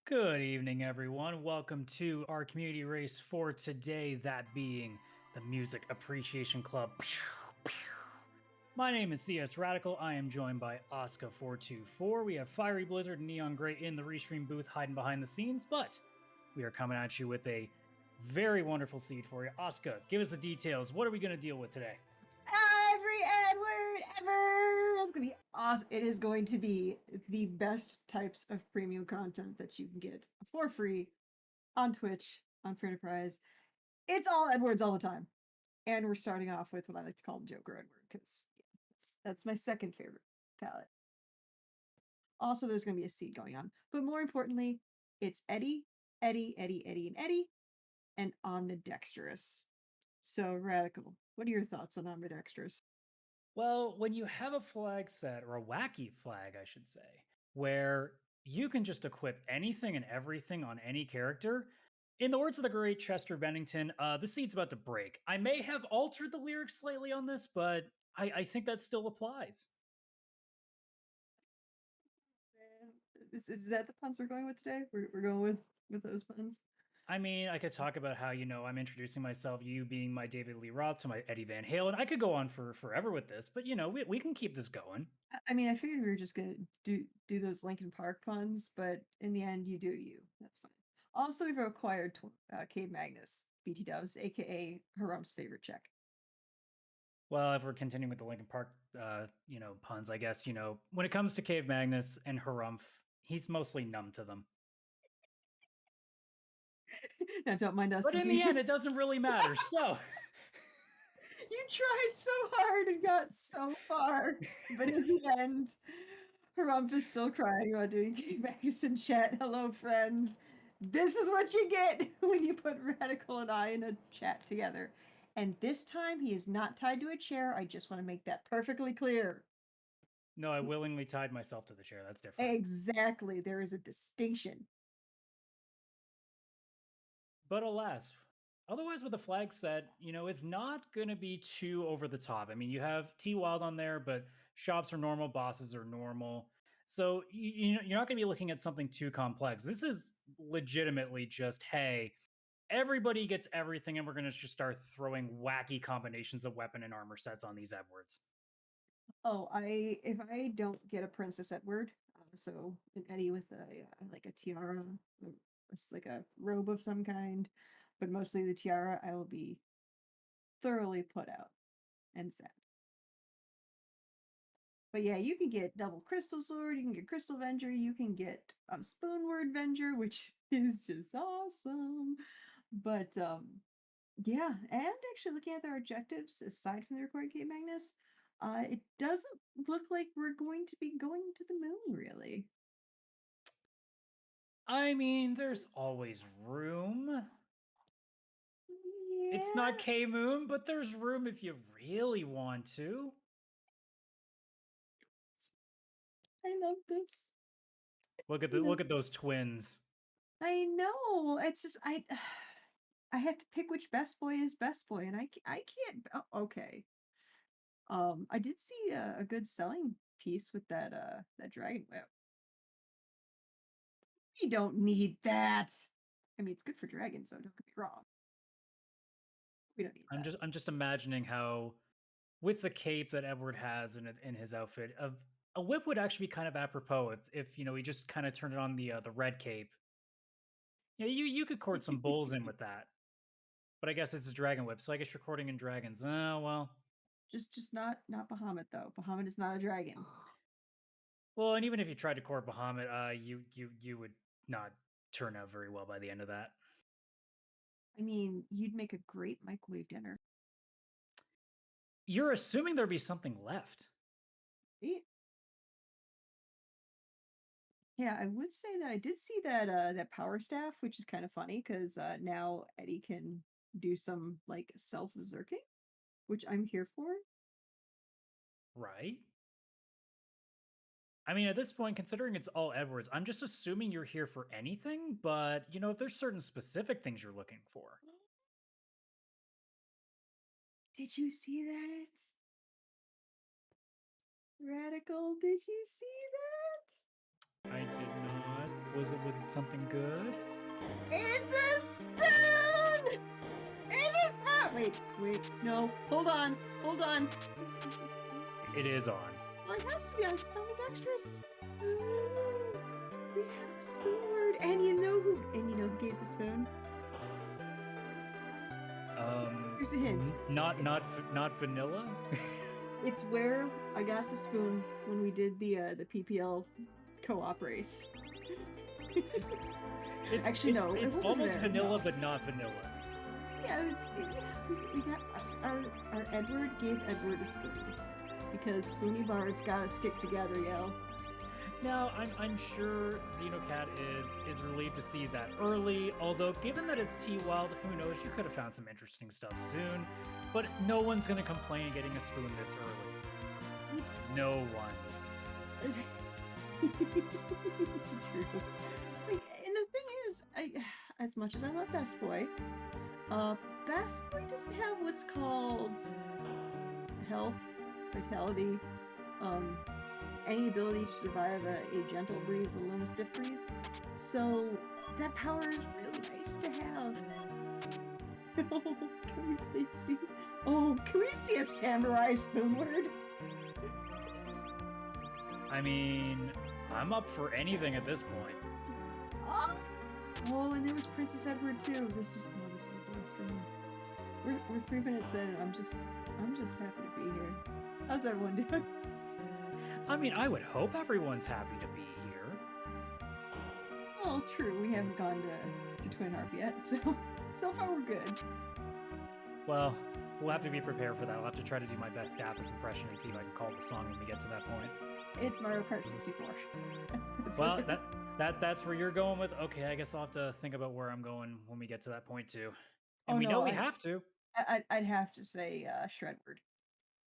Good evening, everyone. Welcome to our community race for today, that being the Music Appreciation Club. My name is CS Radical. I am joined by Oscar424. We have Fiery Blizzard and Neon Gray in the restream booth hiding behind the scenes, but we are coming at you with a very wonderful seed for you. Oscar, give us the details. What are we going to deal with today? Every Edward ever! It's gonna be awesome. It is going to be the best types of premium content that you can get for free on Twitch, on Free Enterprise. It's all Edwards all the time. And we're starting off with what I like to call Joker Edward, because that's my second favorite palette. Also, there's going to be a seed going on. But more importantly, it's Eddie, and Eddie, and Omnidextrous. So, Radical, what are your thoughts on Omnidextrous? Well, when you have a flag set, or a wacky flag, I should say, where you can just equip anything and everything on any character, in the words of the great Chester Bennington, the seed's about to break. I may have altered the lyrics slightly on this, but I think that still applies. Is that the puns we're going with today? We're going with those puns. I mean, I could talk about how, I'm introducing myself, you being my David Lee Roth to my Eddie Van Halen. I could go on for forever with this, but, we can keep this going. I mean, I figured we were just gonna do those Linkin Park puns, but in the end, you do you. That's fine. Also, we've acquired Cave Magnus, BT Dubs, aka Harum's favorite Czech. Well, if we're continuing with the Linkin Park, puns, I guess, when it comes to Cave Magnus and Harumph, he's mostly numb to them. Now, don't mind us. But in the end, it doesn't really matter. So you tried so hard and got so far, but in the end, Harumph is still crying about doing Cave Magnus in chat. Hello, friends. This is what you get when you put Radical and I in a chat together. And this time, he is not tied to a chair. I just want to make that perfectly clear. no, I willingly tied myself to the chair. That's different. Exactly. There is a distinction. But alas, otherwise with the flag set, it's not going to be too over the top. I mean, you have T Wild on there, but shops are normal, bosses are normal. So you're not going to be looking at something too complex. This is legitimately just, hey, everybody gets everything, and we're going to just start throwing wacky combinations of weapon and armor sets on these Edwards. Oh, if I don't get a Princess Edward, so an Eddie with a like a tiara, it's like a robe of some kind, but mostly the tiara, I will be thoroughly put out and sad. But yeah, you can get double Crystal Sword, you can get Crystal Venger, you can get a Spoonword Venger, which is just awesome. But yeah, and actually looking at their objectives, aside from the recording Kate Magnus, it doesn't look like we're going to be going to the moon, really. I mean, there's always room. It's not Yeah, K Moon, but there's room if you really want to. I love this. Look at those twins. I know. It's just I have to pick which best boy is best boy, and I can't. Oh, okay. I did see a good selling piece with that dragon whip. We don't need that. I mean, it's good for dragons, so don't get me wrong. We don't need that. I'm just imagining how, with the cape that Edward has in his outfit, of a whip would actually be kind of apropos if he just kind of turned it on the red cape. Yeah, you could court some bulls in with that. But I guess it's a dragon whip, so I guess you're courting in dragons. Oh well. Just not Bahamut though. Bahamut is not a dragon. Well, and even if you tried to court Bahamut, you would not turn out very well by the end of that. I mean, you'd make a great microwave dinner. You're assuming there'd be something left. Right? Yeah, I would say that I did see that power staff, which is kind of funny because now Eddie can do some like self-zerking, which I'm here for. Right? I mean, at this point, considering it's all Edwards, I'm just assuming you're here for anything, but if there's certain specific things you're looking for. Did you see that? Radical, did you see that? I did not, Was it something good? It's a spoon! It's a spoon! Wait, no. Hold on. Is a spoon? It is on. Well, it has to be on. It's ambidextrous. Ooh, we have a spoon word. And you know who gave the spoon? Here's a hint. Not vanilla. It's where I got the spoon when we did the PPL co-op race. It's almost vanilla, but not vanilla. Yeah, we got our Edward gave Edward a spoon because Spoony Bards gotta stick together, yo. Now, I'm sure Xenocat is relieved to see that early, although given that it's T-Wild, who knows, you could have found some interesting stuff soon, but no one's gonna complain getting a spoon this early. No one. True. Like, and the thing is, as much as I love Best Boy, Best Boy doesn't have what's called health, vitality, any ability to survive a gentle breeze, a lone stiff breeze. So that power is really nice to have. Oh, can we please see? Oh, can we see a samurai spoon word? I mean, I'm up for anything at this point. Oh, and there was Princess Edward too. This is a blast room. We're 3 minutes in, and I'm just happy to be here. How's everyone doing? I mean, I would hope everyone's happy to be here. Well, true. We haven't gone to Twin Harp yet, so far we're good. Well, we'll have to be prepared for that. I'll have to try to do my best Gathis impression and see if I can call the song when we get to that point. It's Mario Kart 64. Well, that's where you're going with. Okay, I guess I'll have to think about where I'm going when we get to that point too. And we have to. I'd have to say Shredward.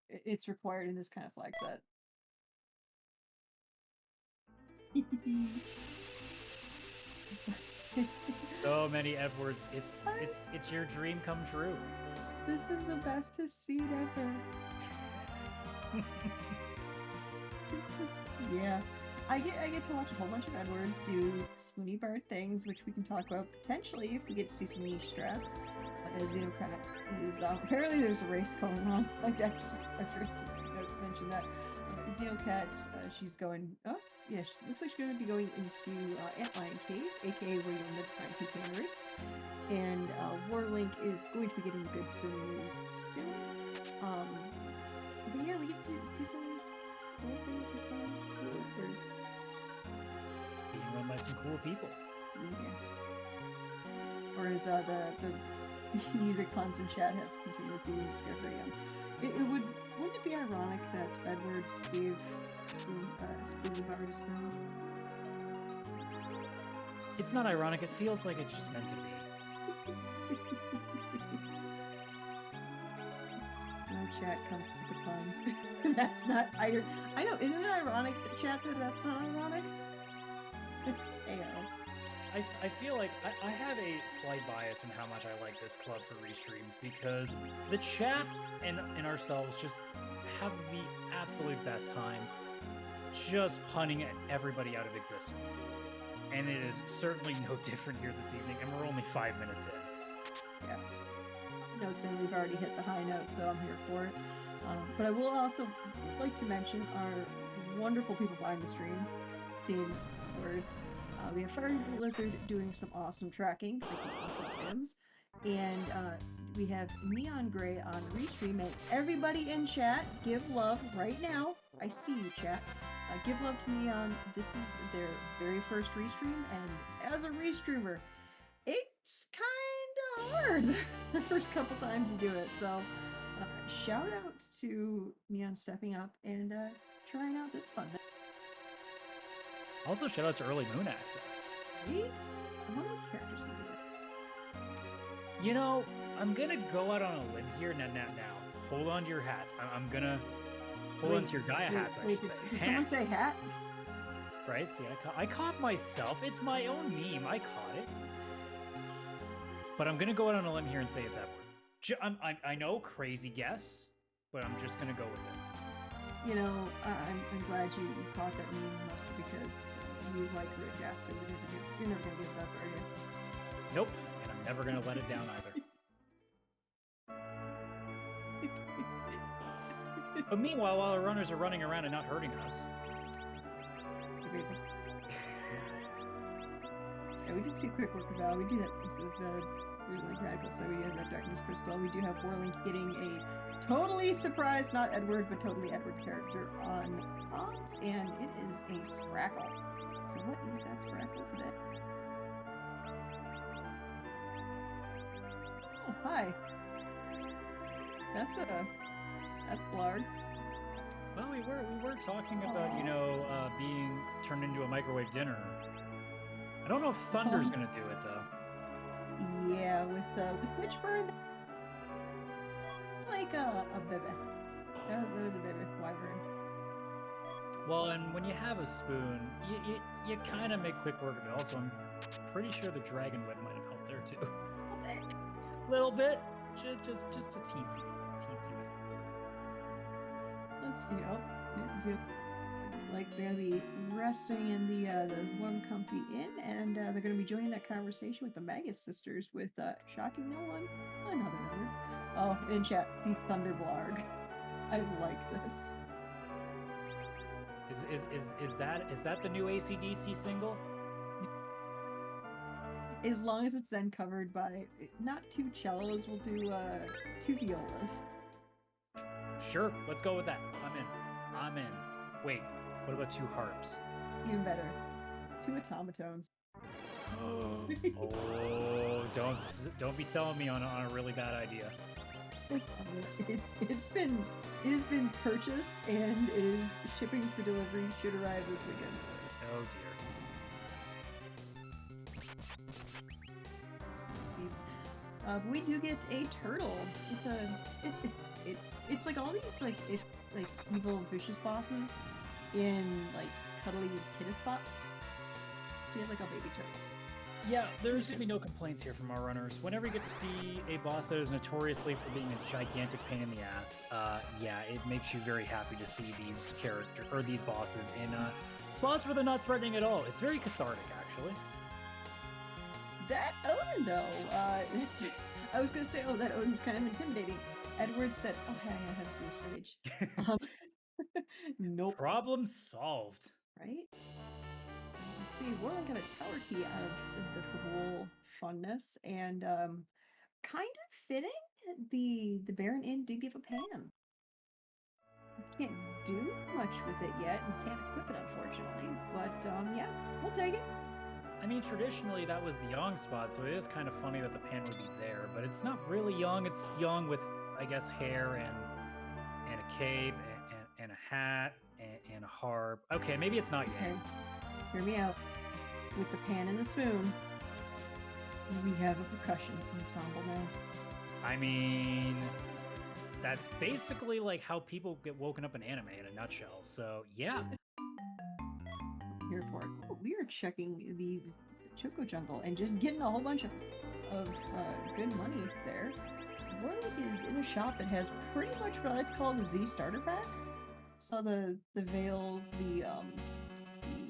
It's required in this kind of flag set. So many Edwards. It's your dream come true. This is the bestest seed ever. Yeah. I get to watch a whole bunch of Edwards do Spoony Bard things, which we can talk about potentially if we get to see some niche strats. Xenocrat is apparently there's a race going on. I forgot to mention that. Xenocat, she's going. Oh, yeah, looks like she's going to be going into Antlion Cave, aka where you'll never find PK race. And Warlink is going to be getting good spoon moves soon. But yeah, we get to see some cool things with some cool Edwards. Being run by some cool people. Yeah. Or as the music puns in chat have continued being discovery. Wouldn't it be ironic that Edward gave Spoony Bard a spoon? It's not ironic, it feels like it's just meant to be. No chat comes with the puns. That's not I know, isn't it ironic that chat that's not ironic? Ayo. I feel like I have a slight bias in how much I like this club for restreams because the chat and ourselves just have the absolute best time just punning everybody out of existence. And it is certainly no different here this evening, and we're only 5 minutes in. Yeah. Notes in, we've already hit the high note, so I'm here for it. But I will also like to mention our wonderful people behind the stream, scenes, words. We have Fire Blizzard doing some awesome tracking for some awesome items. And we have Neon Gray on Restream. And everybody in chat, give love right now. I see you, chat. Give love to Neon. This is their very first restream. And as a restreamer, it's kind of hard the first couple times you do it. So shout out to Neon stepping up and trying out this fun thing. Also, shout out to Early Moon Access. Right? I wonder what characters can do that. You know, I'm gonna go out on a limb here now. Hold on to your hats. I'm gonna hold on to your Gaia hats, I should say. Did someone say hat? Right, see, I caught myself. It's my own meme. I caught it. But I'm gonna go out on a limb here and say it's Edward. I know, crazy guess, but I'm just gonna go with it. You know, I'm glad you caught that meme, mostly because you like Rick Astley. You're never gonna give it up, are you? Nope, and I'm never gonna let it down either. But meanwhile, while our runners are running around and not hurting us. Yeah, we did see a quick work of Val. We do have the like radical, so we have that darkness crystal. We do have Warlink getting a totally surprised, not Edward, but totally Edward character on Ops, and it is a Sprackle. So what is that Sprackle today? Oh, hi. That's Blarg. Well, we were talking about, being turned into a microwave dinner. I don't know if Thunder's gonna do it though. Yeah, with Witchburn, it's like a bebe. That was a bebe wyvern. Well, and when you have a spoon, you kind of make quick work of it. Also, I'm pretty sure the dragon web might have helped there too. A little bit, just a teensy bit. Let's see. Oh, like they're gonna be resting in the one comfy inn, and they're gonna be joining that conversation with the Magus sisters with shocking no one, another word. Oh, in chat, the Thunder Blarg. I like this. Is that the new AC/DC single? As long as it's then covered by not two cellos, we'll do two violas. Sure, let's go with that. I'm in. Wait, what about two harps? Even better, two automatons. Oh, don't be selling me on a really bad idea. It has been purchased and it is shipping for delivery. Should arrive this weekend. Oh dear. We do get a turtle. It's like all these like evil vicious bosses in like cuddly kidda spots. So you have like a baby turtle. Yeah, there's going to be no complaints here from our runners. Whenever you get to see a boss that is notoriously for being a gigantic pain in the ass, it makes you very happy to see these these bosses in spots where they're not threatening at all. It's very cathartic, actually. That Odin, though, I was going to say, that Odin's kind of intimidating. Edward said, hey, I have to see this rage. Nope. Problem solved. Right? Let's see, Warlock got a tower key out of the Fool funness, and kind of fitting, the Baron Inn did give a pan. We can't do much with it yet, and can't equip it, unfortunately, but yeah, we'll take it. I mean, traditionally that was the Yong spot, so it is kind of funny that the pan would be there, but it's not really Yong. It's Yong with, I guess, hair and a cape and a hat and a harp. Okay, maybe it's not Yang. Okay. Hear me out. With the pan and the spoon, we have a percussion ensemble now. I mean, that's basically like how people get woken up in anime in a nutshell. So yeah. Here for it. Oh, we are checking the Choco Jungle and just getting a whole bunch of good money there. Warwick is in a shop that has pretty much what I like to call the Z starter pack. So the veils, the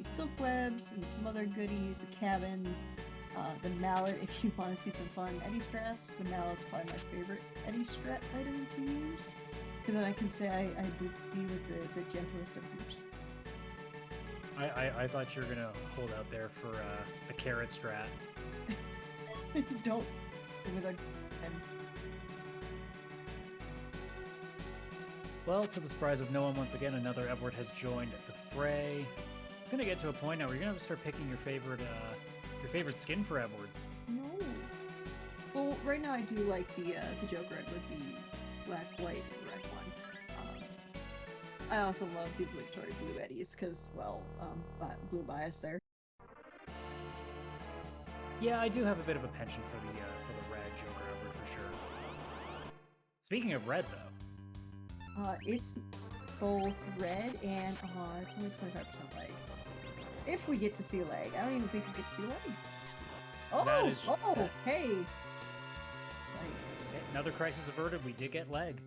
silk webs, and some other goodies, the cabins, the mallet if you want to see some fun Eddie strats. The mallet's probably my favorite Eddie strat item to use, because then I can say I boop thee with the gentlest of boops. I thought you were gonna hold out there for the carrot strat. Don't with a. Well, to the surprise of no one, once again, another Edward has joined the fray. It's gonna get to a point now where you're gonna have to start picking your favorite skin for Edwards. No. Well, right now I do like the Joker Red with the black, white, and red one. I also love the obligatory blue Eddies because, well, blue bias there. Yeah, I do have a bit of a penchant for the red Joker Edward for sure. Speaking of red, though. It's both red and it's only 25% leg. If we get to see leg, I don't even think we get to see leg. Hey! Another crisis averted. We did get leg,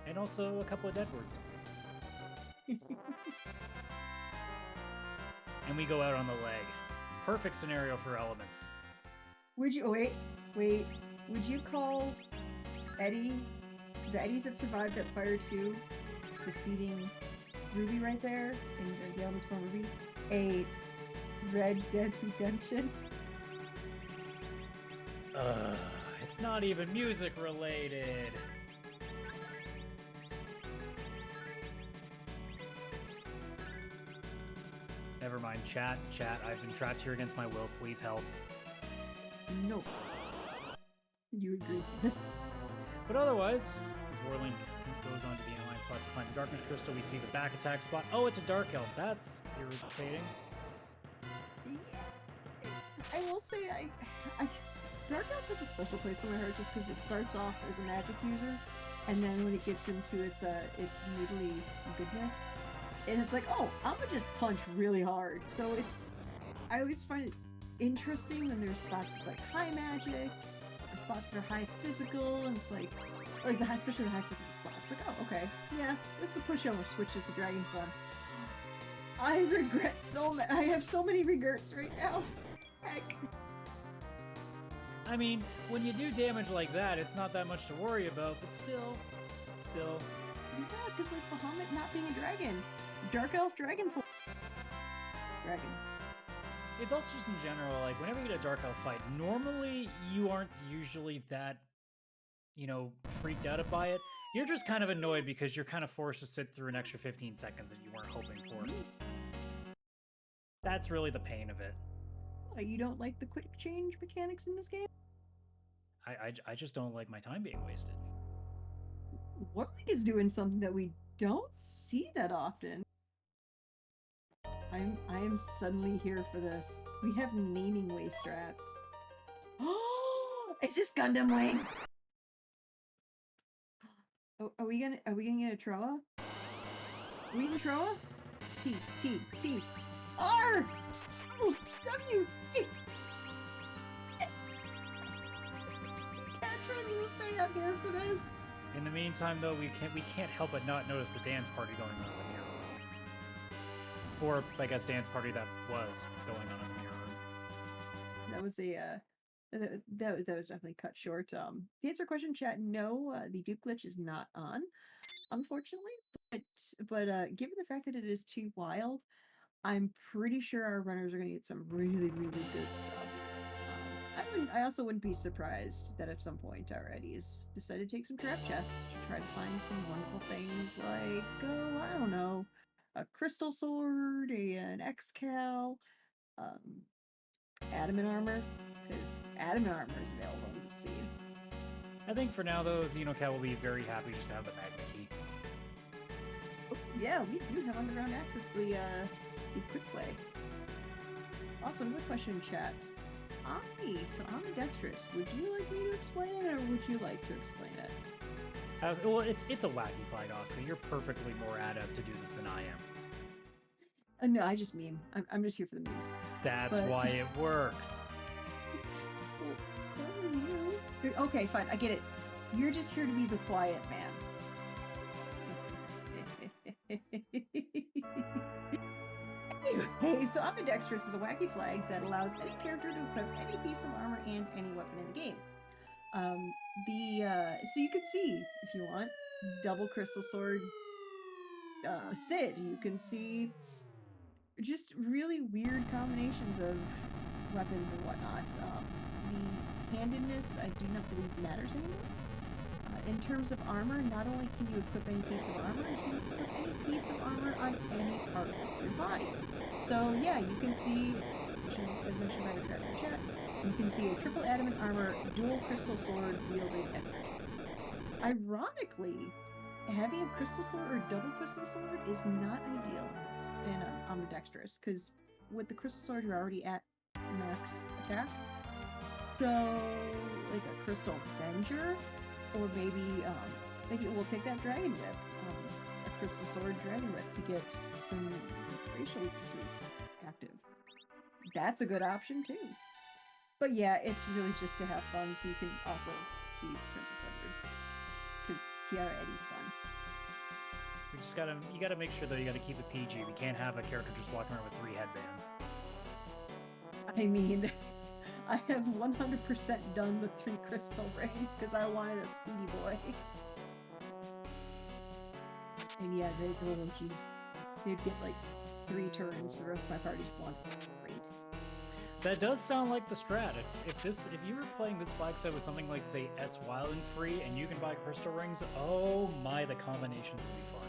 and also a couple of Deadwards. And we go out on the leg. Perfect scenario for elements. Would you wait? Would you call Eddie, the Eddies that survived at Fire 2, defeating Ruby right there in the elements from Ruby, a Red Dead Redemption? It's not even music related. Never mind, chat, I've been trapped here against my will, please help. No. You agreed to this. But otherwise, as Warlink goes on to the inline spot to find the Darkness Crystal, we see the back attack spot. Oh, it's a Dark Elf. That's irritating. Yeah. I will say, Dark Elf has a special place in my heart just because it starts off as a magic user, and then when it gets into its noodly goodness, and it's like, oh, I'm gonna just punch really hard. So I always find it interesting when there's spots it's like high magic, or spots that are high physical, and it's like especially the high physical spots. Like, oh, okay, yeah, this is a pushover switches to Dragon Form. I regret I have so many regrets right now. Heck. I mean, when you do damage like that, it's not that much to worry about, but still. Yeah, because like Bahamut not being a dragon. Dark Elf Dragon Form. Dragon. It's also just in general, like, whenever you get a Dark Elf fight, normally you aren't usually that, freaked out by it. You're just kind of annoyed because you're kind of forced to sit through an extra 15 seconds that you weren't hoping for. That's really the pain of it. You don't like the quick change mechanics in this game? I just don't like my time being wasted. Warlink is doing something that we don't see that often. I am suddenly here for this. We have naming way strats. Oh, is this Gundam Wing? Oh, are we gonna get a Troa? Are we in Troa? T R O W E. I'm here for this. In the meantime, though, we can't help but not notice the dance party going on in the mirror room. Or, I guess, dance party that was going on in the mirror room. That was that was definitely cut short. To answer question, chat, no, the dupe glitch is not on, unfortunately. But given the fact that it is too wild, I'm pretty sure our runners are going to get some really, really good stuff. I also wouldn't be surprised that at some point our Eddies decide to take some trap chests to try to find some wonderful things like, I don't know, a crystal sword, an X-Cal, adamant armor, because adamant armor is available in the seed. I think for now, though, Xenocat will be very happy just to have the magma key. Oh, yeah, we do have underground access, the quick play. Also, another question in chat. So ambidextrous. Would you like me to explain it, or would you like to explain it? Well, it's a wacky flag, Oscar. You're perfectly more adept to do this than I am. No, I just mean I'm just here for the memes. That's why it works. Well, so are you. Okay, fine. I get it. You're just here to be the quiet man. Hey, so ambidextrous is a wacky flag that allows any character to equip any piece of armor and any weapon in the game. So you can see, if you want, double crystal sword Sid. You can see just really weird combinations of weapons and whatnot. The handedness, I do not believe matters anymore. In terms of armor, not only can you equip any piece of armor, you can equip any piece of armor on any part of your body. So yeah, you can see, as mentioned by the chat, you can see a triple adamant armor, dual crystal sword wielded at ironically, having a crystal sword or double crystal sword is not ideal in ambidextrous, because with the crystal sword you're already at max attack. So like a crystal avenger, or maybe we'll take that dragon whip, a crystal sword dragon whip to get some racial weaknesses active. That's a good option too. But yeah, it's really just to have fun, so you can also see Princess Edward, because Tiara Eddie's fun. You gotta make sure that you gotta keep it PG. We can't have a character just walking around with 3 headbands. I mean, I have 100% done the 3 crystal rings because I wanted a Speedy Boy. And yeah, the little G's, they'd get like 3 turns for the rest of my party's one. It's great. That does sound like the strat. If you were playing this flag set with something like, say, S Wild and free, and you can buy crystal rings, oh my, the combinations would be fun.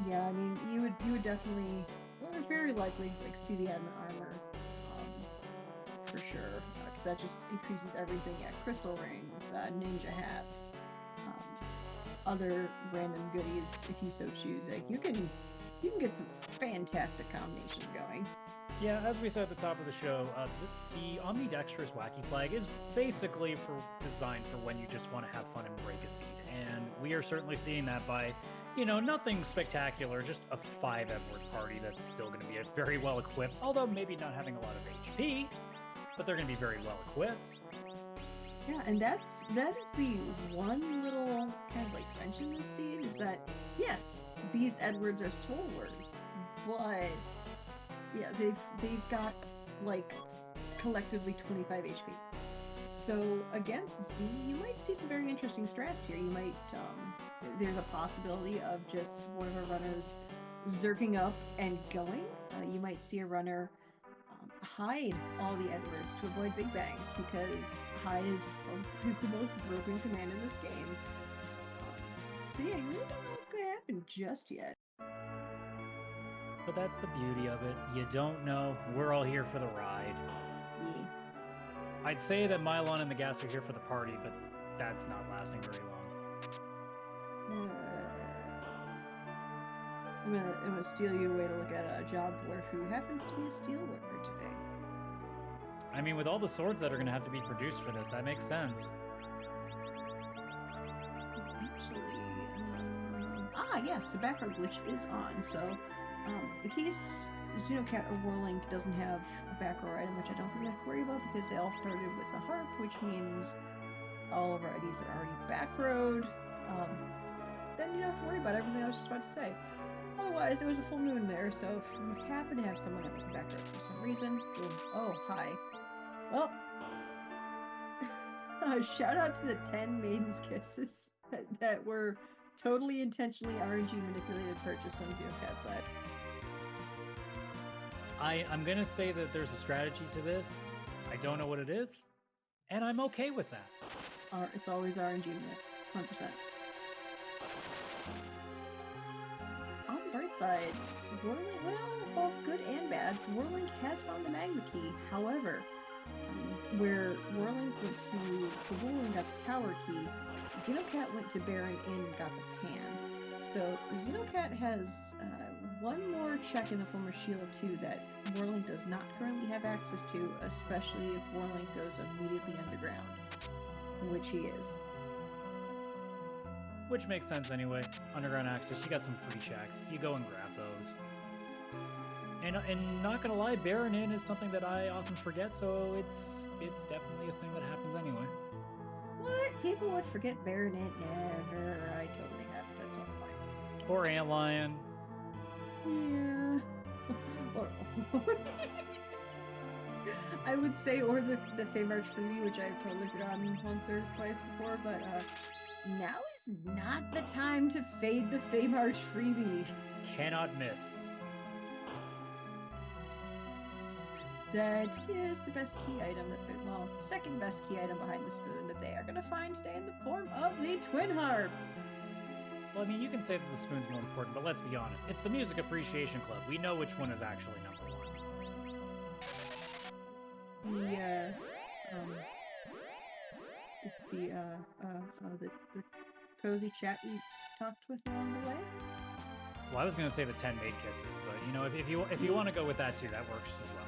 Yeah, I mean, you would definitely, well, very likely like see the adamant armor, for sure, because that just increases everything. Yeah, crystal rings, ninja hats, other random goodies if you so choose. Like you can get some fantastic combinations going. Yeah, as we said at the top of the show, the Omnidextrous Wacky Flag is basically designed for when you just want to have fun and break a seed, and we are certainly seeing that by, nothing spectacular, just a 5 Edward party that's still going to be very well equipped, although maybe not having a lot of HP, but they're going to be very well equipped. Yeah, and that is the one little kind of like wrench in this seed, is that, yes, these Edwards are swole words, but yeah, they've got like collectively 25 HP. So against Z, you might see some very interesting strats here. You might there's a possibility of just one of our runners zerking up and going. You might see a runner hide all the Edwards to avoid big bangs, because hide is probably the most broken command in this game. So yeah, you really don't know what's going to happen just yet. But that's the beauty of it. You don't know. We're all here for the ride. Yeah. I'd say that Mylon and the Gas are here for the party, but that's not lasting very long. I'm gonna steal you away to look at a job dwarf who happens to be a steel worker today. I mean, with all the swords that are going to have to be produced for this, that makes sense. Actually, yes, the background glitch is on, so in case Xenocat or Warlink doesn't have a back row item, which I don't think I have to worry about because they all started with the harp, which means all of our IDs are already back rowed, then you don't have to worry about everything I was just about to say. Otherwise, it was a full moon there, so if you happen to have someone that was back rowed for some reason, boom. Oh, hi. Well, shout out to the 10 Maiden's Kisses that were totally intentionally RNG manipulated purchased on Xenocat's side. I'm going to say that there's a strategy to this. I don't know what it is, and I'm okay with that. It's always RNG minute, 100%. On the bright side, Warlink, well, both good and bad, Warlink has found the Magma Key. However, where Warlink went to Kabul and got the Tower Key, Xenocat went to Baron Inn and got the Pan. So Xenocat has one more check in the form of Sheila 2 that Warlink does not currently have access to, especially if Warlink goes immediately underground, which he is. Which makes sense anyway. Underground access, you got some free checks. You go and grab those. And not gonna lie, Baron Inn is something that I often forget, so it's definitely a thing that happens anyway. What? People would forget Baron Inn? Never. I totally have it at some point. Or Antlion. Yeah. I would say, or the Feymarch freebie, which I've totally forgotten once or twice before, but now is not the time to fade the Feymarch freebie. Cannot miss. That is the best key item second best key item behind the spoon that they are going to find today in the form of the Twin Harp. Well, I mean, you can say that the spoon's more important, but let's be honest. It's the Music Appreciation Club. We know which one is actually number one. The cozy chat you talked with along the way? Well, I was going to say the 10 maid kisses, but if you want to go with that too, that works as well.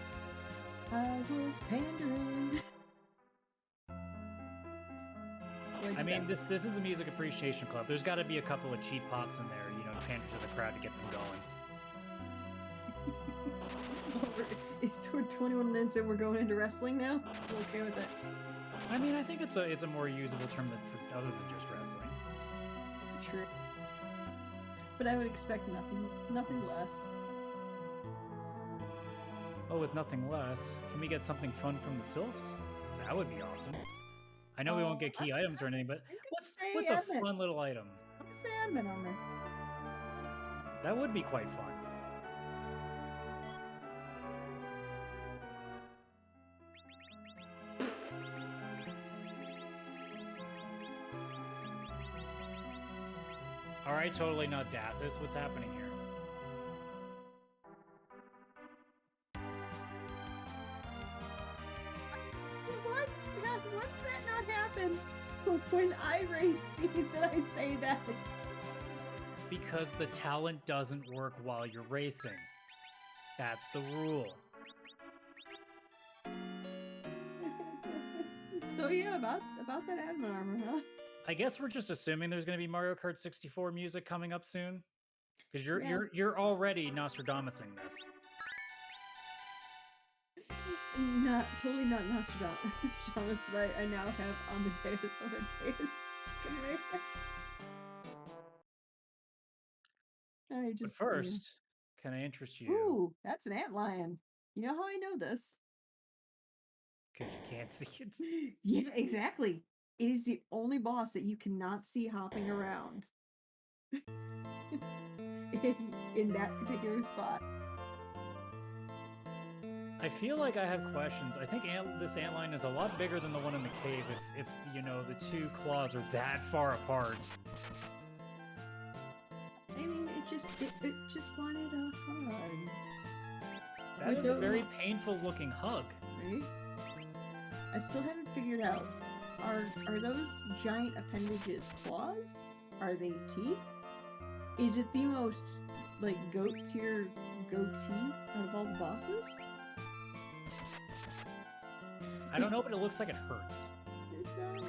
I was pandering. I mean, this is a Music Appreciation Club. There's got to be a couple of cheap pops in there, to pander to the crowd to get them going. We're 21 minutes and we're going into wrestling now? I'm okay with that. I mean, I think it's a more usable term other than just wrestling. True. but I would expect nothing less. Oh, with nothing less, can we get something fun from the sylphs? That would be awesome. I know we won't get key items or anything, but what's a fun little item? I'm gonna say admin armor. That would be quite fun. All right, totally not Dathis. What's happening here? What? What's that not happen? When I raise seeds and I say that. Because the talent doesn't work while you're racing. That's the rule. So yeah, about that admin armor, huh? I guess we're just assuming there's going to be Mario Kart 64 music coming up soon, because you're already Nostradamusing this. Totally not Nostradamus, but I now have Amadeus. But first, can I interest you? Ooh, that's an antlion. You know how I know this? Because you can't see it. Yeah, exactly. It is the only boss that you cannot see hopping around. in that particular spot. I feel like I have questions. I think this antlion is a lot bigger than the one in the cave if you know, the two claws are that far apart. I mean, it just wanted a hug. That is a very painful looking hug. Right? I still haven't figured out, are those giant appendages claws? Are they teeth? Is it the most, like, goat tier goatee out of all the bosses? I don't know, but it looks like it hurts. It does.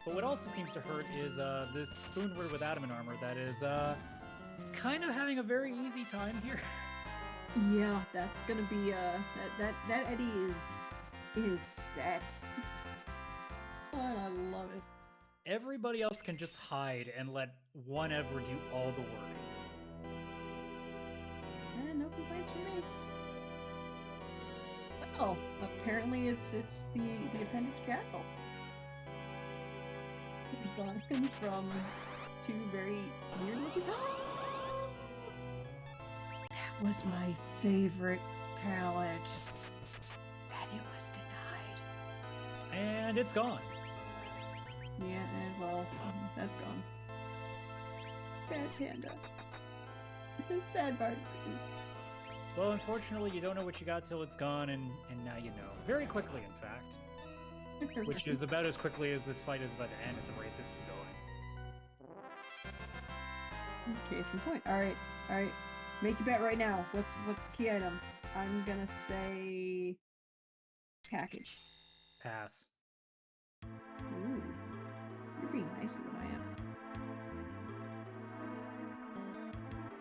But what also seems to hurt is this Spoonward with adamant armor that is kind of having a very easy time here. Yeah, that's gonna be that Eddie is set. Oh, I love it. Everybody else can just hide and let one Edward do all the work. No complaints from me. Well, apparently it's the appendage castle. It's gone from two very weird looking. That was my favorite palette. And it was denied. And it's gone. Yeah, well, that's gone. Sad panda. Sad Bard. Well, unfortunately, you don't know what you got till it's gone, and now you know. Very quickly, in fact. Which is about as quickly as this fight is about to end at the rate this is going. Case in point. Alright. Make your bet right now. What's the key item? I'm gonna say package. Pass. Ooh. You're being nicer than I am.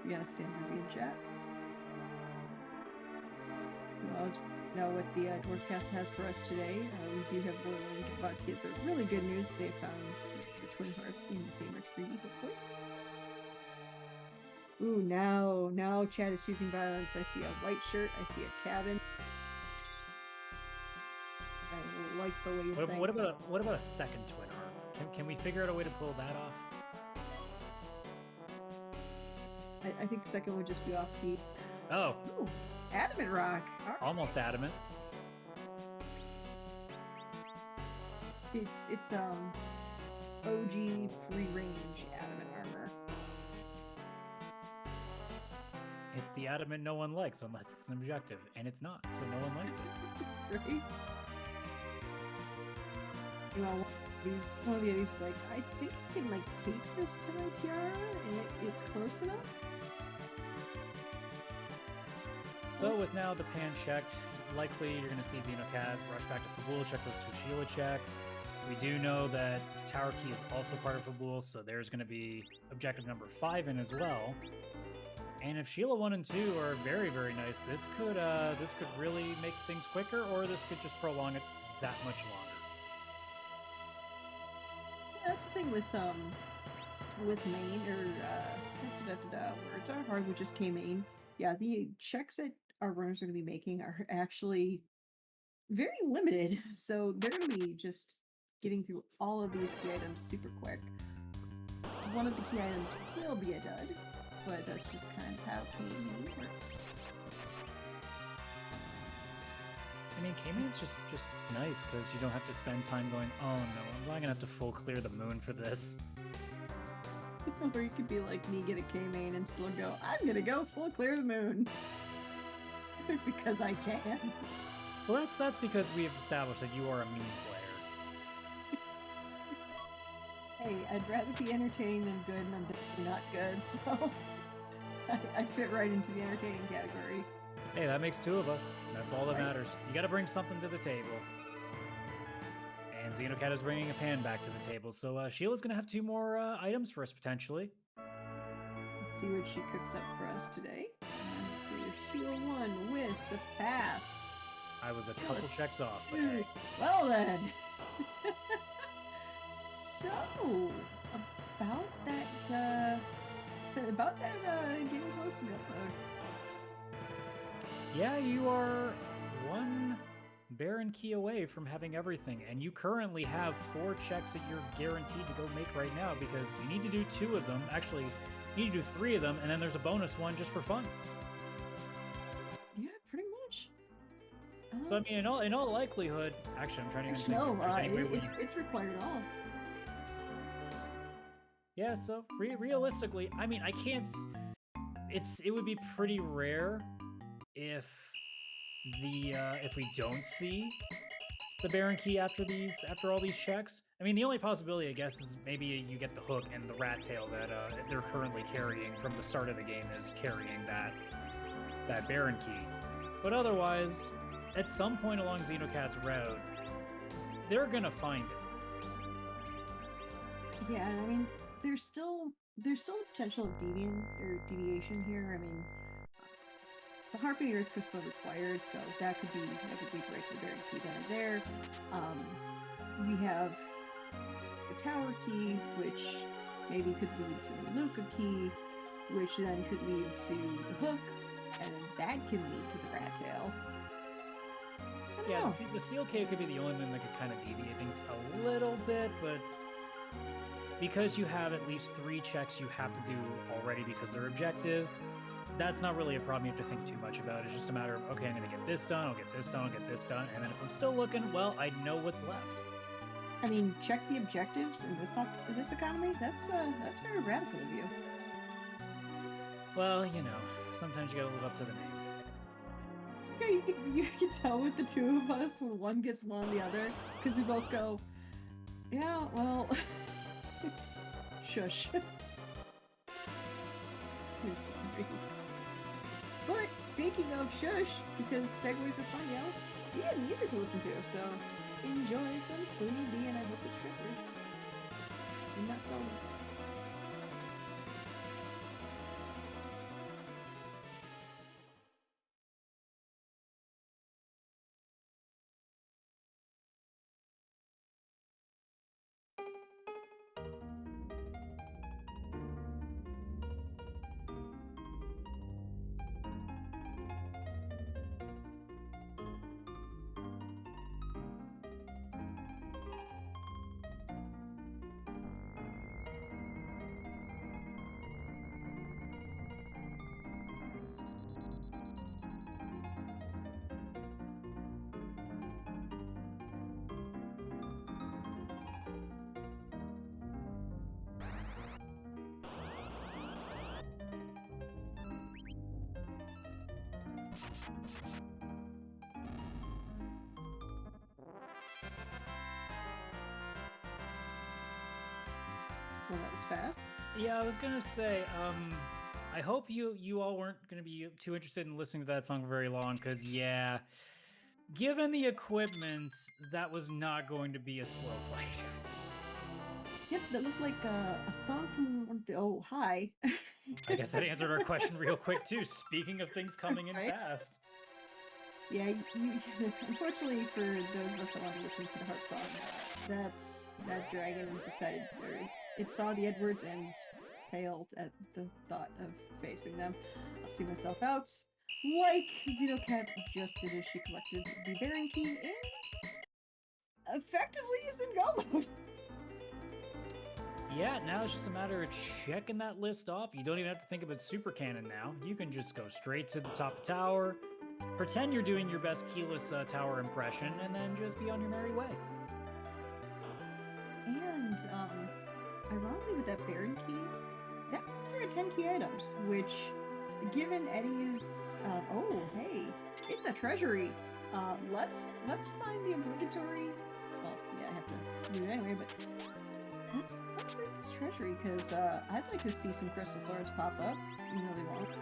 You got a Sandra in chat? Now what the Dwarfcast has for us today, we do have one link about to get the really good news. They found the Twin Heart in Favorite Free, hopefully. Ooh, now Chad is choosing violence. I see a white shirt. I see a cabin. I like the way you think. What about a second Twin Heart? Can we figure out a way to pull that off? I think the second would just be off key. Oh. Ooh, adamant rock. Right. Almost adamant. It's OG free range adamant armor. It's the adamant no one likes unless it's an objective, and it's not, so no one likes it. Right? You know, one of the Eddies is like, I think I can like tape this to my tiara, and it's close enough. So with now the pan checked, likely you're going to see Xenocat rush back to Fabul, check those two Sheila checks. We do know that Tower Key is also part of Fabul, so there's going to be objective number 5 in as well. And if Sheila 1 and 2 are very, very nice, this could really make things quicker, or this could just prolong it that much longer. Yeah, that's the thing with with main words are hard with just K main. Yeah, the checks that our runners are going to be making are actually very limited, so they're going to be just getting through all of these key items super quick. One of the key items will be a dud, but that's just kind of how K main works. I mean, K-Main's just nice because you don't have to spend time going, oh no, I'm not gonna have to full clear the moon for this. Or you could be like me, get a K-Main and still go, I'm gonna go full clear the moon. Because I can. Well, that's because we have established that you are a mean player. Hey, I'd rather be entertaining than good, and I'm definitely not good, so I fit right into the entertaining category. Hey, that makes two of us. That's all that matters. You gotta bring something to the table. And Xenocat is bringing a pan back to the table, so Sheila's gonna have 2 more items for us, potentially. Let's see what she cooks up for us today. So Sheila won with the pass. I was a couple checks off. But hey. Well then. So, about that getting close to go mode. Yeah, you are 1 Baron key away from having everything, and you currently have 4 checks that you're guaranteed to go make right now because you need to do 2 of them. Actually, you need to do 3 of them, and then there's a bonus one just for fun. Yeah, pretty much. So I mean, in all likelihood, actually, I'm trying to think. No, it's required all. Yeah, so realistically, I mean, I can't. It would be pretty rare if we don't see the Baron key after all these checks. I mean, the only possibility, I guess, is maybe you get the hook and the rat tail that they're currently carrying from the start of the game is carrying that Baron key. But otherwise, at some point along Xenocat's route, they're gonna find it. Yeah, I mean, there's still the potential of deviation here. I mean, the Harp of the Earth Crystal required, so that could be right to the Baron key then and there. We have the Tower key, which maybe could lead to the Luca key, which then could lead to the hook, and then that can lead to the rat tail. Yeah, the Seal Cave could be the only thing that could kind of deviate things a little bit, but because you have at least 3 checks you have to do already because they're objectives, that's not really a problem you have to think too much about. It's just a matter of, okay, I'm going to get this done, I'll get this done, I'll get this done, and then if I'm still looking, well, I know what's left. I mean, check the objectives in this economy? That's very radical of you. Well, you know, sometimes you gotta live up to the name. Yeah, you can tell with the 2 of us when one gets one on the other, because we both go, yeah, well, shush. But speaking of shush, because segues are fun, yo, we had music to listen to, so enjoy some Spoony B, and I hope it's Tripper. And that's all. Well, that was fast. Yeah, I was gonna say, I hope you all weren't gonna be too interested in listening to that song very long, because yeah, given the equipment, that was not going to be a slow fight. Yep, that looked like a song from one of the. Oh, hi. I guess that answered our question real quick too. Speaking of things coming in fast. Yeah, unfortunately for those of us that want to listen to the harp song, that dragon decided, or It saw the Edwards and failed at the thought of facing them. I'll see myself out. Like Xenocat just did as she collected the Baron Key and effectively is in go mode. Yeah, now it's just a matter of checking that list off. You don't even have to think about Super Cannon now. You can just go straight to the top of tower, pretend you're doing your best keyless tower impression, and then just be on your merry way. And, ironically with that Baron Key, that puts her at 10 key items, which, given Eddie's, oh, hey, it's a treasury. Let's find the obligatory, well, yeah, I have to do it anyway, but let's read this treasury, because, I'd like to see some crystal swords pop up, even though they won't.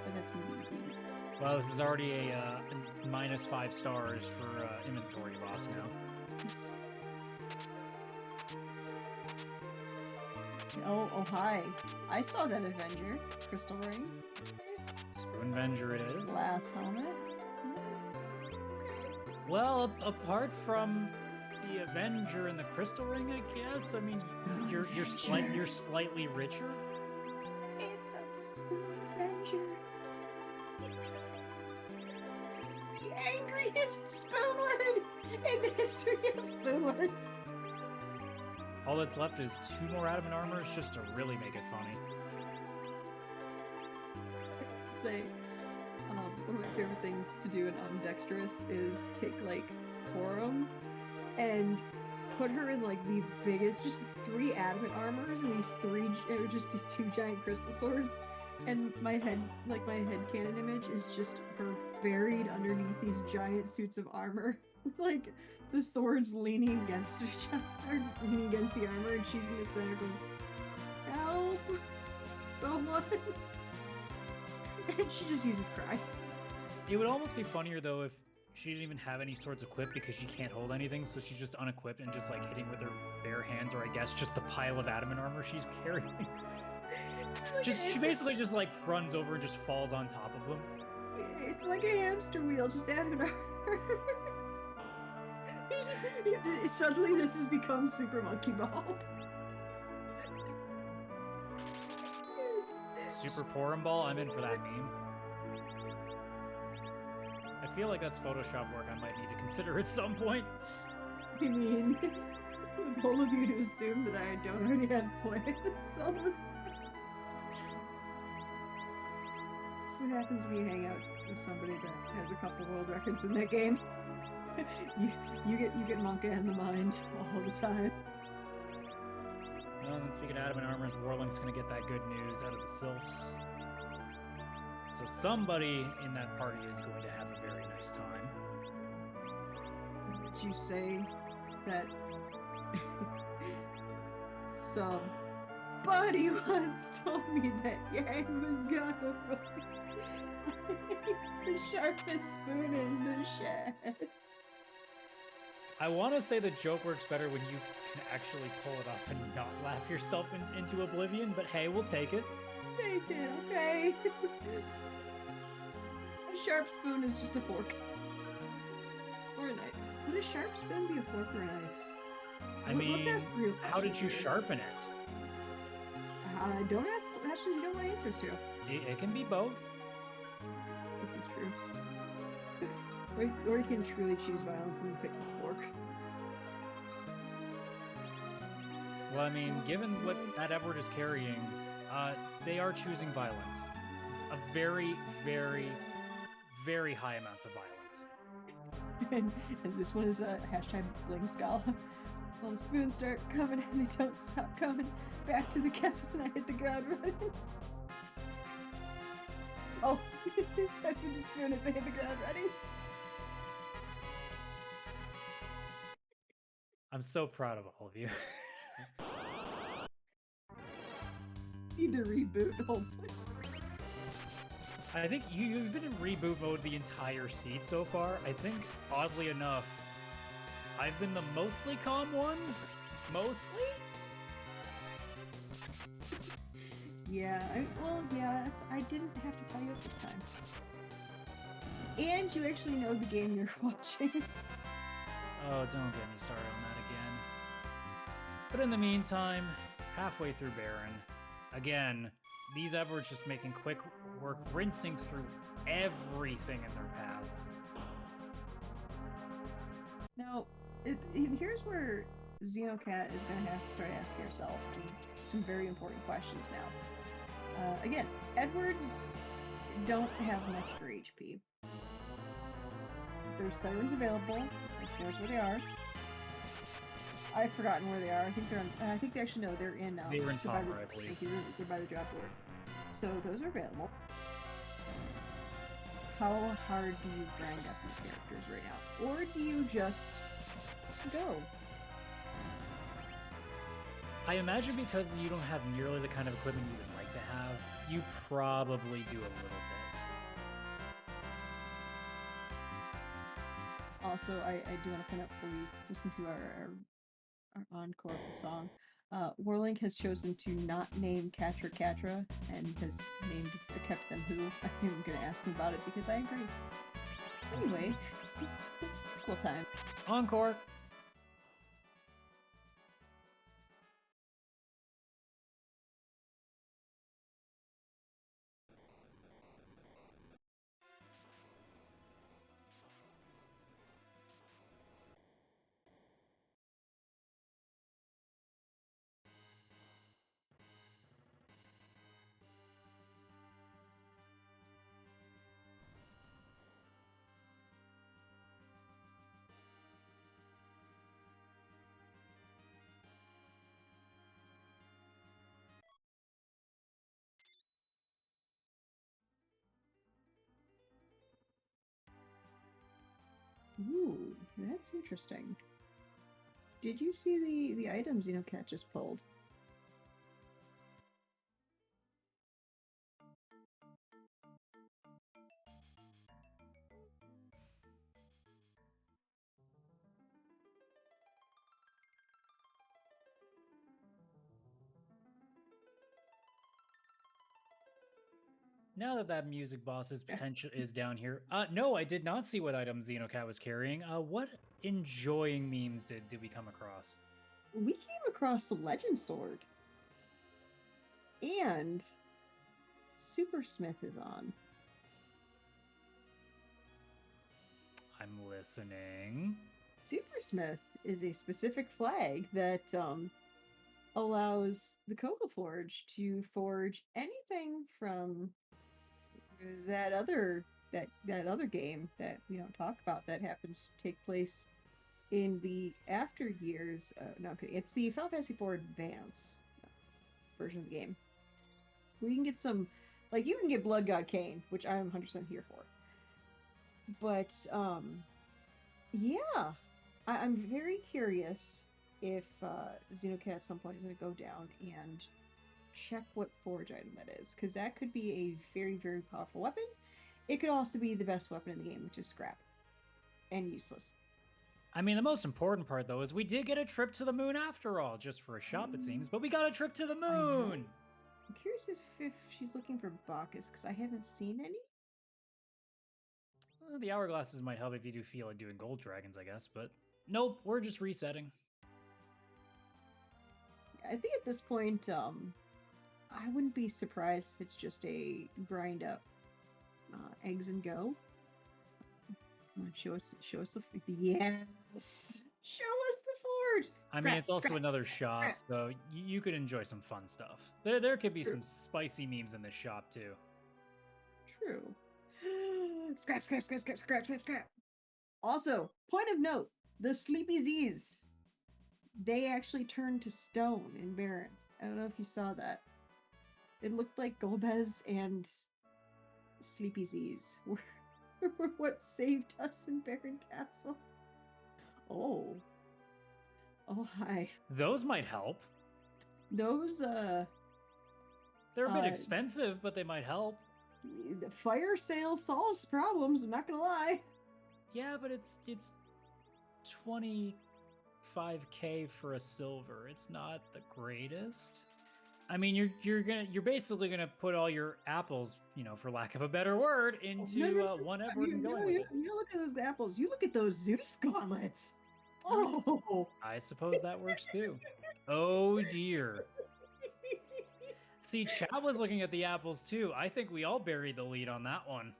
But that's maybe. Well, this is already a minus 5 stars for inventory loss now. Oh, hi. I saw that Avenger. Crystal Ring. Spoonvenger it is. Glass helmet. Well, apart from the Avenger and the Crystal Ring, I guess. I mean, you're slightly richer. It's a Spoonvenger. It's the angriest spoon word in the history of spoon words. All that's left is 2 more adamant armors just to really make it funny. Say, one of my favorite things to do in Ambidextrous is take, like, Porum and put her in, like, the biggest, just 3 adamant armors and these 2 giant crystal swords. And my headcanon image is just her buried underneath these giant suits of armor. Like, the swords leaning against each other, leaning against the armor, and she's in the center going, "Help! Someone!" And she just uses cry. It would almost be funnier, though, if she didn't even have any swords equipped because she can't hold anything, so she's just unequipped and just, like, hitting with her bare hands, or I guess just the pile of adamant armor she's carrying. She basically just, like, runs over and just falls on top of them. It's like a hamster wheel, just adamant armor. Suddenly this has become Super Monkey Ball. Super Porum Ball? I'm in for that meme. I feel like that's Photoshop work I might need to consider at some point. I mean, the whole of you to assume that I don't already have plans. Almost. That's what happens when you hang out with somebody that has a couple world records in that game. you get Monka in the mind all the time. Well, and speaking of adamant armors, Warling's gonna get that good news out of the Sylphs. So somebody in that party is going to have a very nice time. Did you say that somebody once told me that Yang was gonna find the sharpest spoon in the shed? I want to say the joke works better when you can actually pull it off and not laugh yourself into oblivion, but hey, we'll take it. Take it, okay? A sharp spoon is just a fork. Or a knife. Would a sharp spoon be a fork or a knife? I mean, let's ask real how did you questions. Sharpen it? Don't ask questions you don't want answers to. It can be both. This is true. Or you can truly choose violence and pick the spork. Well, I mean, given what that Edward is carrying, they are choosing violence. A very, very, very high amounts of violence. and this one is a hashtag bling skull. Well, the spoons start coming and they don't stop coming. Back to the castle and I hit the ground running. Oh, back to the spoon as I hit the ground running. I'm so proud of all of you. Need to reboot. Oh, I think you've been in reboot mode the entire seed so far. I think, oddly enough, I've been the mostly calm one. Mostly? yeah, I didn't have to tell you it this time. And you actually know the game you're watching. Oh, don't get me started on that again. But in the meantime, halfway through Baron, again, these Edwards just making quick work, rinsing through everything in their path. Now, here's where Xenocat is going to have to start asking herself some very important questions now. Again, Edwards don't have much for HP. There's sirens available. She knows where they are. I've forgotten where they are. I think they're on, I think they actually know they're in. They were in Tomra, I believe. They're by the job board. So those are available. How hard do you grind up your characters right now? Or do you just go? I imagine because you don't have nearly the kind of equipment you would like to have, you probably do a little bit. Also, I do want to point out before we listen to our encore of the song, Warlink has chosen to not name Catra and has kept them who. I'm going to ask him about it because I agree. Anyway, it's sequel time. Encore! Ooh, that's interesting. Did you see the items Xenocat just pulled? Now that music boss's potential is down here. No, I did not see what item Xenocat was carrying. What enjoying memes did we come across? We came across the Legend Sword. And Supersmith is on. I'm listening. Supersmith is a specific flag that allows the Kogaforge to forge anything from that other game that we don't talk about that happens to take place in the after years. No, okay, it's the Final Fantasy IV Advance version of the game. We can get some, like, you can get Blood God Kane, which I'm 100% here for. But yeah, I'm very curious if Xenocat at some point is going to go down and check what forge item that is, because that could be a very, very powerful weapon. It could also be the best weapon in the game, which is scrap and useless. I mean, the most important part, though, is we did get a trip to the moon after all, just for a shop, it seems, but we got a trip to the moon! I'm curious if she's looking for Bacchus, because I haven't seen any. Well, the hourglasses might help if you do feel like doing gold dragons, I guess, but nope, we're just resetting. I think at this point, I wouldn't be surprised if it's just a grind up eggs and go. Show us the yes. Show us the forge. I mean, it's also another shop, so you could enjoy some fun stuff. There could be some spicy memes in this shop too. True. Scrap. Also, point of note: the Sleepy Z's. They actually turned to stone in Baron. I don't know if you saw that. It looked like Golbez and Sleepy Z's were what saved us in Baron Castle. Oh, hi. Those might help. Those, they're a bit expensive, but they might help. The fire sale solves problems, I'm not gonna lie. Yeah, but it's 25k for a silver. It's not the greatest. I mean, you're basically gonna put all your apples, for lack of a better word, into one Edward and going with it. You look at those apples. You look at those Zeus gauntlets. Oh, I suppose that works too. Oh dear. See, Chad was looking at the apples too. I think we all buried the lead on that one.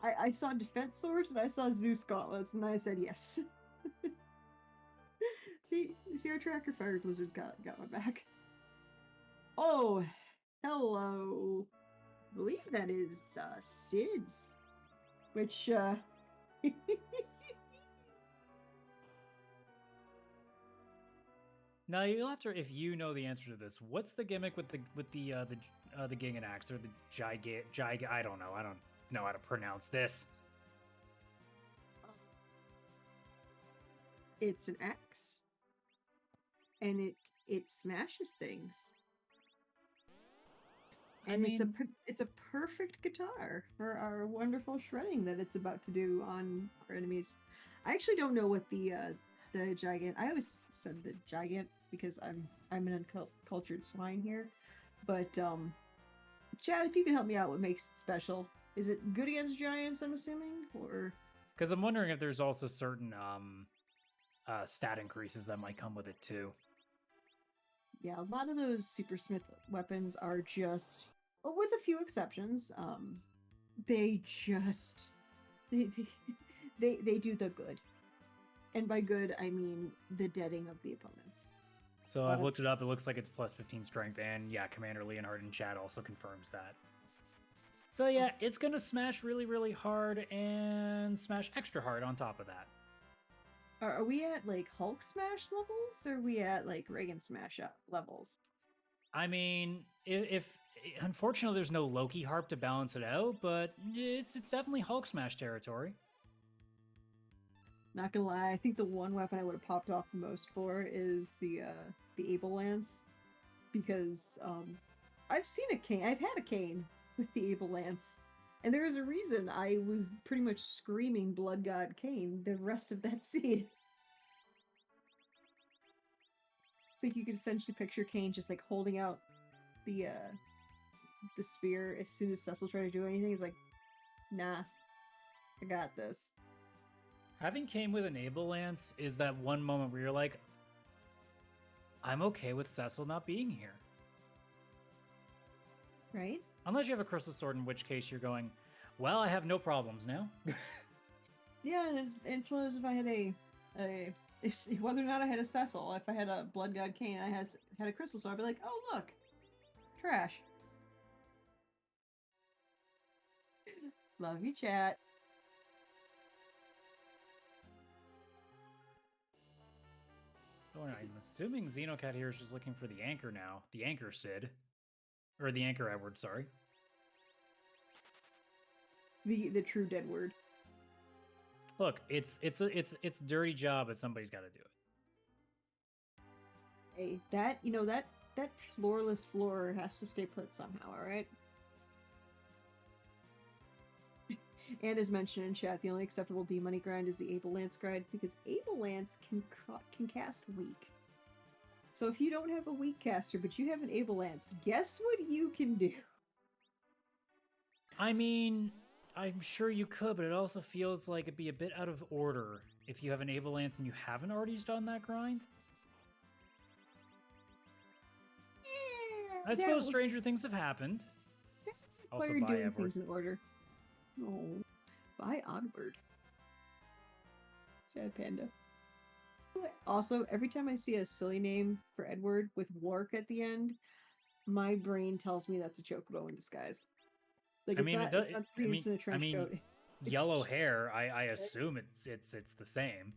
I saw defense swords and I saw Zeus gauntlets, and I said yes. see, our tracker fire blizzards got my back. Oh, hello. I believe that is Sid's, which Now you'll have to, if you know the answer to this, what's the gimmick with the Gingan axe or the Giga? I don't know. I don't know how to pronounce this. It's an axe, and it smashes things. And it's a perfect guitar for our wonderful shredding that it's about to do on our enemies. I actually don't know what the gigant. I always said the gigant because I'm an uncultured swine here. But Chad, if you can help me out, what makes it special? Is it good against giants? I'm assuming, or because I'm wondering if there's also certain stat increases that might come with it too. Yeah, a lot of those supersmith weapons are just, well, with a few exceptions, they just they do the good, and by good I mean the deading of the opponents. So I've looked it up. It looks like it's plus 15 strength, and yeah, Commander Leonhard in chat also confirms that. So yeah, it's gonna smash really, really hard and smash extra hard on top of that. Are we at like Hulk smash levels, or are we at like Reagan smash up levels? I mean, if unfortunately there's no Loki harp to balance it out, but it's definitely Hulk smash territory. Not gonna lie, I think the one weapon I would have popped off the most for is the Able Lance, because I've seen a cane. I've had a cane with the Able Lance, and there is a reason I was pretty much screaming Blood God Cane the rest of that seed. It's like you could essentially picture Kane just like holding out the spear as soon as Cecil tried to do anything. He's like, nah, I got this. Having Kane with an Able Lance is that one moment where you're like, I'm okay with Cecil not being here. Right? Unless you have a Crystal Sword, in which case you're going, well, I have no problems now. Yeah, and it's one of those, if I had whether or not I had a Cecil, if I had a Blood God Cane, I had a Crystal Sword, I'd be like, oh look, trash. Love you, chat. Oh, no, I'm assuming Xenocat here is just looking for the anchor now. The anchor Sid. Or the anchor Edward, sorry. The true dead word. Look, it's a dirty job, but somebody's got to do it. Hey, that floorless floor has to stay put somehow, alright? And as mentioned in chat, the only acceptable D-money grind is the Able Lance grind, because Able Lance can cast weak. So if you don't have a weak caster, but you have an Able Lance, guess what you can do? I mean, I'm sure you could, but it also feels like it'd be a bit out of order if you have an Able Lance and you haven't already done that grind. I suppose stranger things have happened. Also, by doing Edward. Things in order. Oh, by Onward. Sad panda. Also, every time I see a silly name for Edward with Wark at the end, my brain tells me that's a chocobo in disguise. Like, I mean, it's not in a trench coat. Yellow hair. I assume it's the same.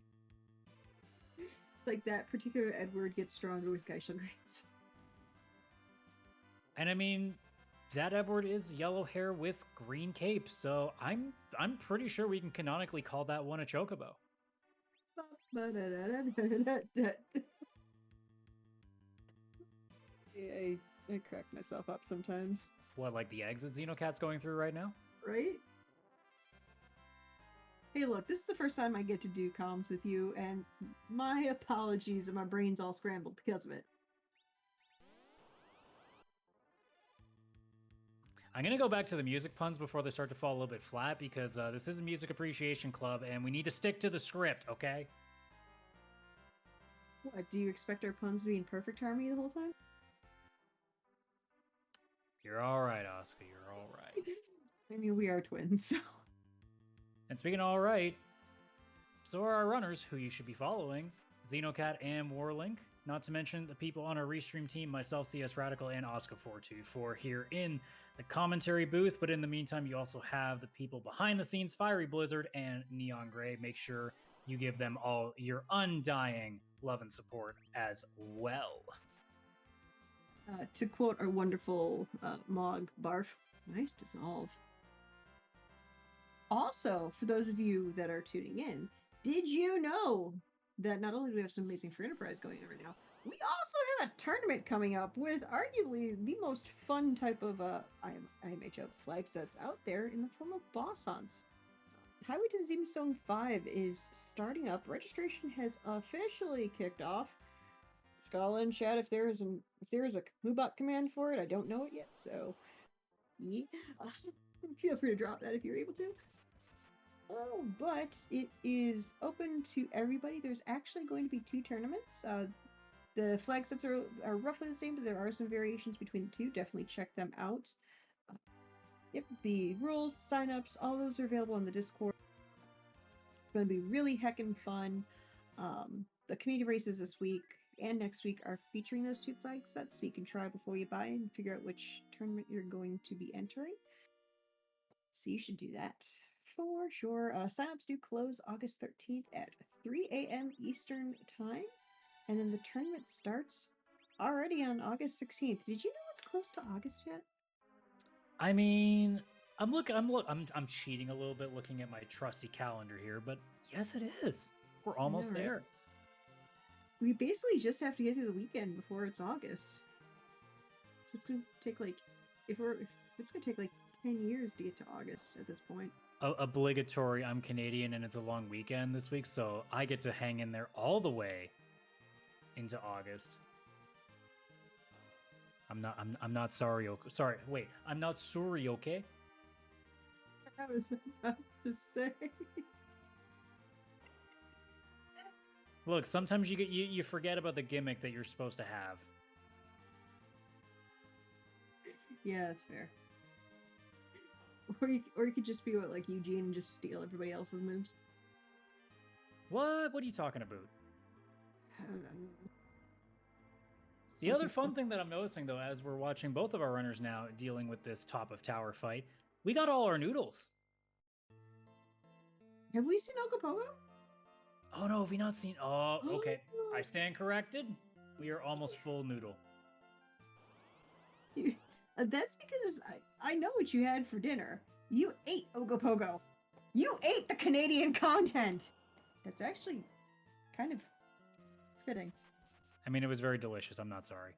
It's like that particular Edward gets stronger with Geishel Greens. And I mean, that Edward is yellow hair with green cape, so I'm pretty sure we can canonically call that one a chocobo. I crack myself up sometimes. What, like the eggs that Xenocat's going through right now? Right? Hey, look, this is the first time I get to do comms with you, and my apologies that my brain's all scrambled because of it. I'm going to go back to the music puns before they start to fall a little bit flat, because this is a music appreciation club, and we need to stick to the script, okay? What, do you expect our puns to be in perfect harmony the whole time? You're all right, Oscar. You're all right. I mean, we are twins, so. And speaking of all right, so are our runners, who you should be following, Xenocat and Warlink, not to mention the people on our restream team, myself, CS Radical, and Oscar424 here in the commentary booth. But in the meantime, you also have the people behind the scenes, Fiery Blizzard and Neon Gray. Make sure you give them all your undying love and support as well. To quote our wonderful Mog, barf, nice dissolve. Also, for those of you that are tuning in, did you know that not only do we have some amazing free enterprise going on right now, we also have a tournament coming up with arguably the most fun type of IMHO flag sets out there in the form of boss hunts. Highway to the Zemo Zone 5 is starting up. Registration has officially kicked off. Skull in chat if there is a Mubot command for it. I don't know it yet, so yeah. Feel free to drop that if you're able to. Oh, but it is open to everybody. There's actually going to be 2 tournaments. The flag sets are roughly the same, but there are some variations between the two. Definitely check them out. Yep, the rules, signups, all those are available on the Discord. It's going to be really heckin' fun. The community races this week and next week are featuring those 2 flag sets, so you can try before you buy and figure out which tournament you're going to be entering. So you should do that for sure. Signups do close August 13th at 3 a.m. Eastern Time, and then the tournament starts already on August 16th. Did you know it's close to August yet? I mean, I'm cheating a little bit looking at my trusty calendar here, but yes, it is. We're almost there. We basically just have to get through the weekend before it's August. So it's gonna take it's gonna take 10 years to get to August at this point. Obligatory. I'm Canadian and it's a long weekend this week, so I get to hang in there all the way into August. I'm not sorry. Sorry, wait. I'm not sorry. Okay. I was about to say. Look, sometimes you forget about the gimmick that you're supposed to have. Yeah, that's fair. Or you could just be like Eugene and just steal everybody else's moves. What? What are you talking about? The other fun thing that I'm noticing, though, as we're watching both of our runners now dealing with this top of tower fight, we got all our noodles. Have we seen Ogopogo? Oh no, have we not seen? Oh, okay. I stand corrected. We are almost full noodle. That's because I know what you had for dinner. You ate Ogopogo. You ate the Canadian content. That's actually kind of fitting. I mean, it was very delicious. I'm not sorry.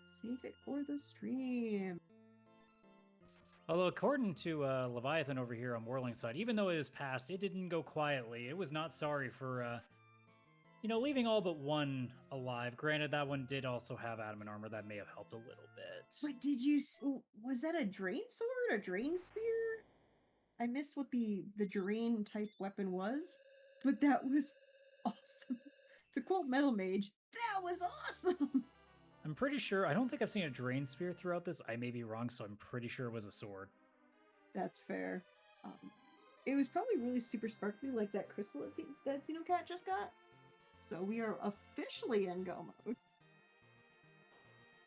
Save it for the stream. Although, according to Leviathan over here on Warling's side, even though it is passed, it didn't go quietly. It was not sorry for, leaving all but one alive. Granted, that one did also have adamant armor. That may have helped a little bit. But was that a drain sword? A drain spear? I missed what the drain type weapon was, but that was awesome. To quote Metal Mage, that was awesome! I'm pretty sure, I don't think I've seen a drain spear throughout this. I may be wrong, so I'm pretty sure it was a sword. That's fair. It was probably really super sparkly, like that crystal that Xenocat just got. So we are officially in go mode.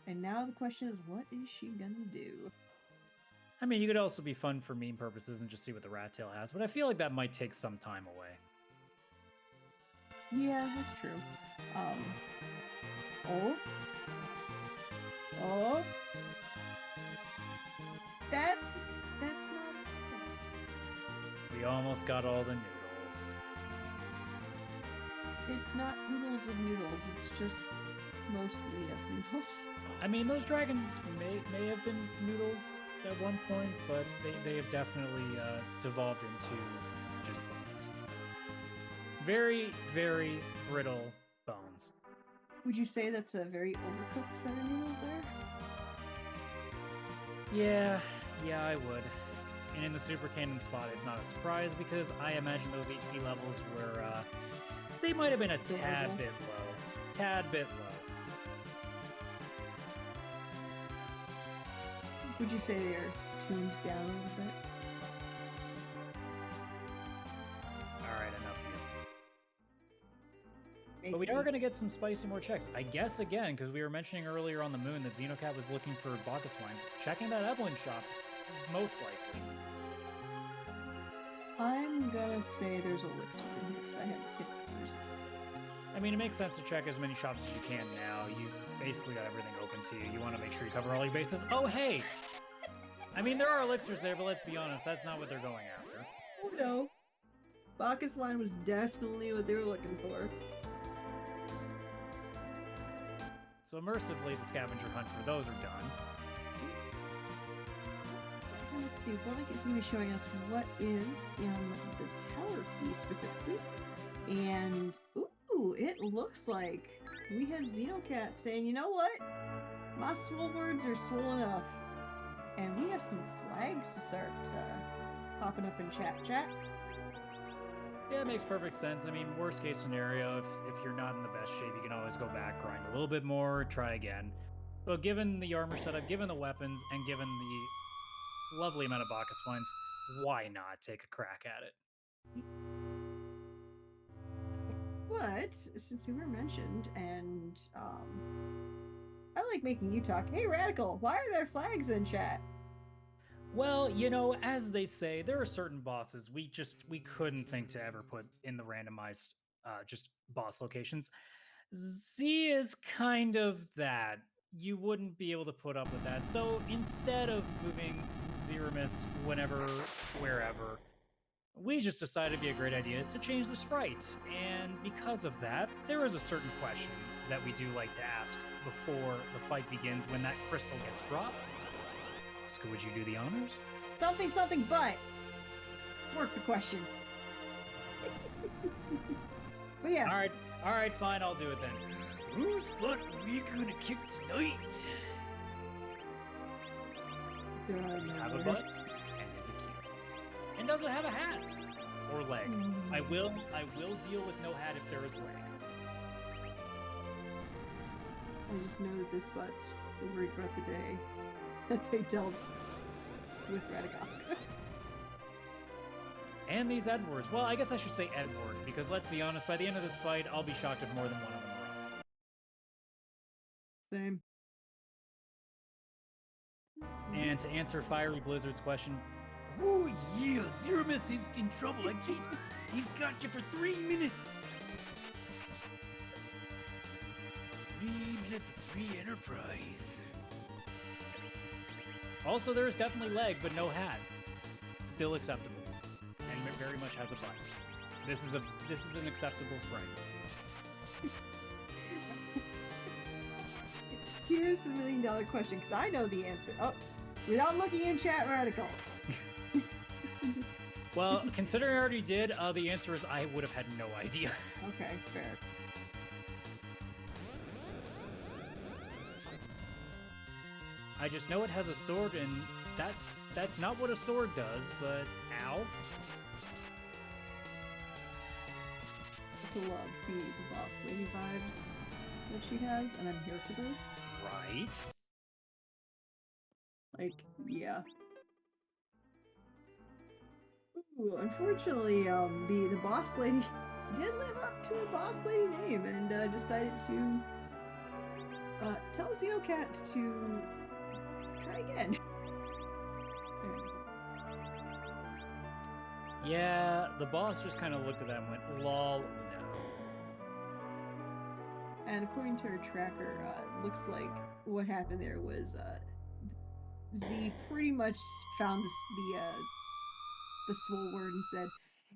And now the question is, what is she gonna do? I mean, you could also be fun for meme purposes and just see what the rat tail has, but I feel like that might take some time away. Yeah, that's true. Oh. That's not. We almost got all the noodles. It's not oodles of noodles, it's just mostly of noodles. I mean, those dragons may have been noodles at one point, but they have definitely devolved into just bones. Very, very brittle bones. Would you say that's a very overcooked set of noodles there? Yeah, I would. And in the Super Cannon spot, it's not a surprise because I imagine those HP levels were They might have been a tad Adorable. bit low. Tad bit low. Would you say they're tuned down a little bit? Alright, enough of you. But we Maybe. are going to get some spicy more checks. I guess, again, because we were mentioning earlier on the moon that Xenocat was looking for Bacchus wines. Checking that Evelyn shop, most likely. I'm gonna say there's elixirs in here because I haven't seen elixirs. I mean, it makes sense to check as many shops as you can now. You've basically got everything open to you. You want to make sure you cover all your bases. Oh, hey! I mean, there are elixirs there, but let's be honest, that's not what they're going after. Oh no. Bacchus wine was definitely what they were looking for. So immersively, the scavenger hunt for those are done. Let's see, what is going to be showing us what is in the tower key specifically. And, ooh, it looks like we have Xenocat saying, you know what? My swole words are swole enough. And we have some flags to start popping up in chat. Yeah, it makes perfect sense. I mean, worst case scenario, if you're not in the best shape, you can always go back, grind a little bit more, try again. But given the armor setup, given the weapons, and given the lovely amount of Bacchus wines, why not take a crack at it? But, since you were mentioned, and I like making you talk. Hey, Radical, why are there flags in chat? Well, you know, as they say, there are certain bosses we couldn't think to ever put in the randomized just boss locations. Z is kind of that. You wouldn't be able to put up with that. So instead of moving Zeramis whenever, wherever, we just decided it'd be a great idea to change the sprite. And because of that, there is a certain question that we do like to ask before the fight begins when that crystal gets dropped. Oscar, would you do the honors? Something, but work the question. But yeah. All right, fine, I'll do it then. Whose spot are we gonna kick tonight? Does it have a butt? And is it cute? And does it have a hat? Or leg? I will deal with no hat if there is leg. I just know that this butt will regret the day that they dealt with Radagast. And these Edwards. Well, I guess I should say Edward, because let's be honest, by the end of this fight, I'll be shocked if more than one of them are up. Same. And to answer Fiery Blizzard's question, oh yeah, Zeramis is in trouble. Like he's got you for 3 minutes. 3 minutes of free enterprise. Also, there is definitely leg, but no hat. Still acceptable, and it very much has a butt. This is an acceptable sprite. Here's the $1 million question, because I know the answer. Oh, without looking in chat, Radical. Well, considering I already did, the answer is I would have had no idea. Okay, fair. I just know it has a sword, and that's not what a sword does, but ow. I also love the boss lady vibes that she has, and I'm here for this. Right. Like, yeah. Ooh, unfortunately, the boss lady did live up to her boss lady name and decided to tell Xenocat to try again. Yeah, the boss just kind of looked at that and went, lol, no. And according to our tracker, looks like what happened there was Z pretty much found the swole word and said,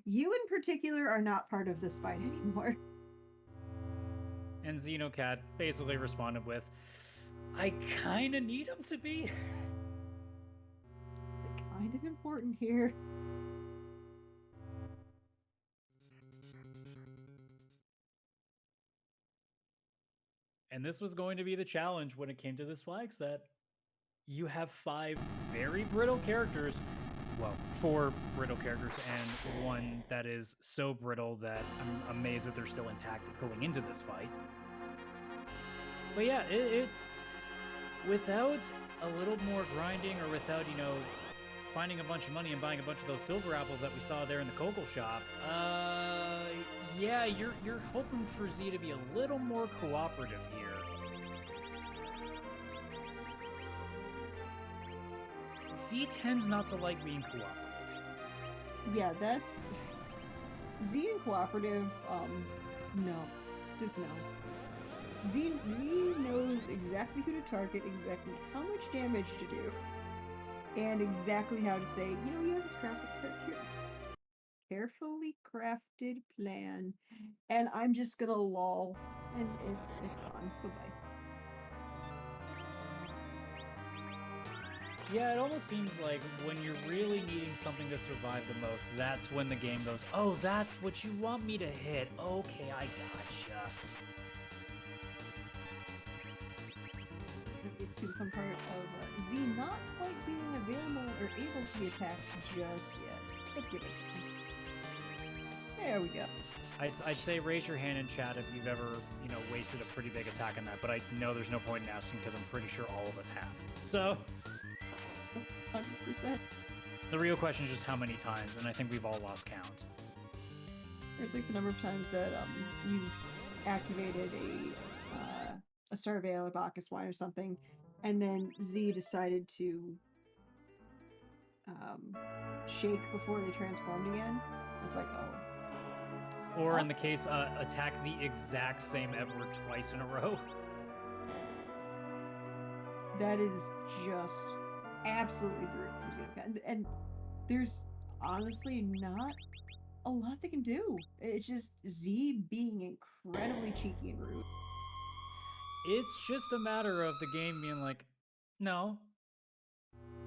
"You in particular are not part of this fight anymore." And Xenocat basically responded with, I kind of need him to be. Kind of important here. And this was going to be the challenge when it came to this flag set. You have 5 very brittle characters well, 4 brittle characters and one that is so brittle that I'm amazed that they're still intact going into this fight. But yeah, it without a little more grinding or without, finding a bunch of money and buying a bunch of those silver apples that we saw there in the Kogel shop, yeah, you're hoping for Z to be a little more cooperative here. Z tends not to like being cooperative. Yeah, that's Z and cooperative. No, just no. Z knows exactly who to target, exactly how much damage to do, and exactly how to say, you have this carefully crafted plan, and I'm just gonna lol, and it's gone. Goodbye. Yeah, it almost seems like when you're really needing something to survive the most, that's when the game goes, oh, that's what you want me to hit. Okay, I gotcha. It's the fun part of Z not quite being available or able to be attacked just yet. But give it. There we go. I'd say raise your hand in chat if you've ever, wasted a pretty big attack on that, but I know there's no point in asking because I'm pretty sure all of us have. So 100%. The real question is just how many times, and I think we've all lost count. It's like the number of times that you've activated a Star Veil or Bacchus Wine or something, and then Z decided to shake before they transformed again. It's like, oh. Or in the case, attack the exact same Edward twice in a row. That is just absolutely brutal for Xenocat. And there's honestly not a lot they can do. It's just Z being incredibly cheeky and rude. It's just a matter of the game being like, no,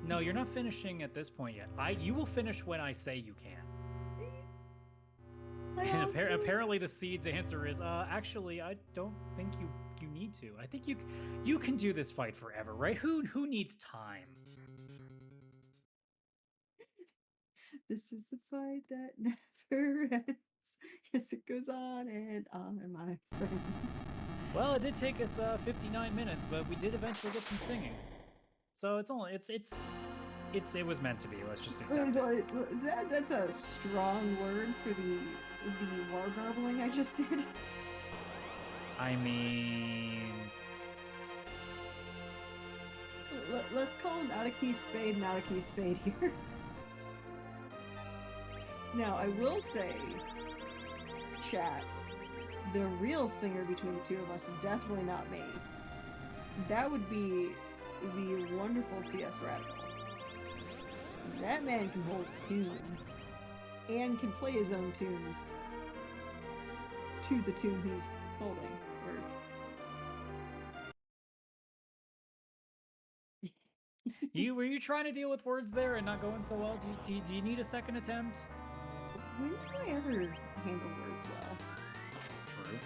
you're not finishing at this point yet. You will finish when I say you can. And apparently the Seed's answer is, actually, I don't think you need to. I think you can do this fight forever, right? Who needs time? This is the fight that never ends. Yes, it goes on, my friends. Well, it did take us 59 minutes, but we did eventually get some singing. So it was meant to be. Let's just accept it. That's a strong word for the war garbling I just did. I mean, let's call an out-of-key spade an out-of-key spade here. Now, I will say, chat, the real singer between the two of us is definitely not me. That would be the wonderful CS Radical. That man can hold a tune and can play his own tunes to the tune he's holding. Words. Were you trying to deal with words there and not going so well? Do you need a second attempt? When do I ever handle words well? True.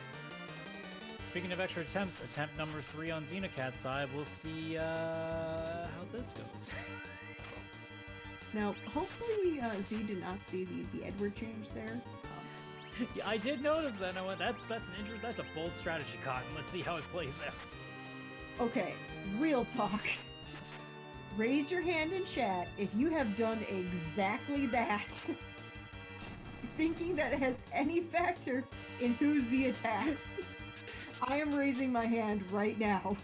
Speaking of extra attempts, attempt number 3 on Xenocat's side. We'll see how this goes. Now, hopefully Z did not see the Edward change there. Yeah, I did notice that. No, that's a bold strategy, Cotton. Let's see how it plays out. Okay, real talk. Raise your hand in chat if you have done exactly that. Thinking that it has any factor in who Z attacks. I am raising my hand right now.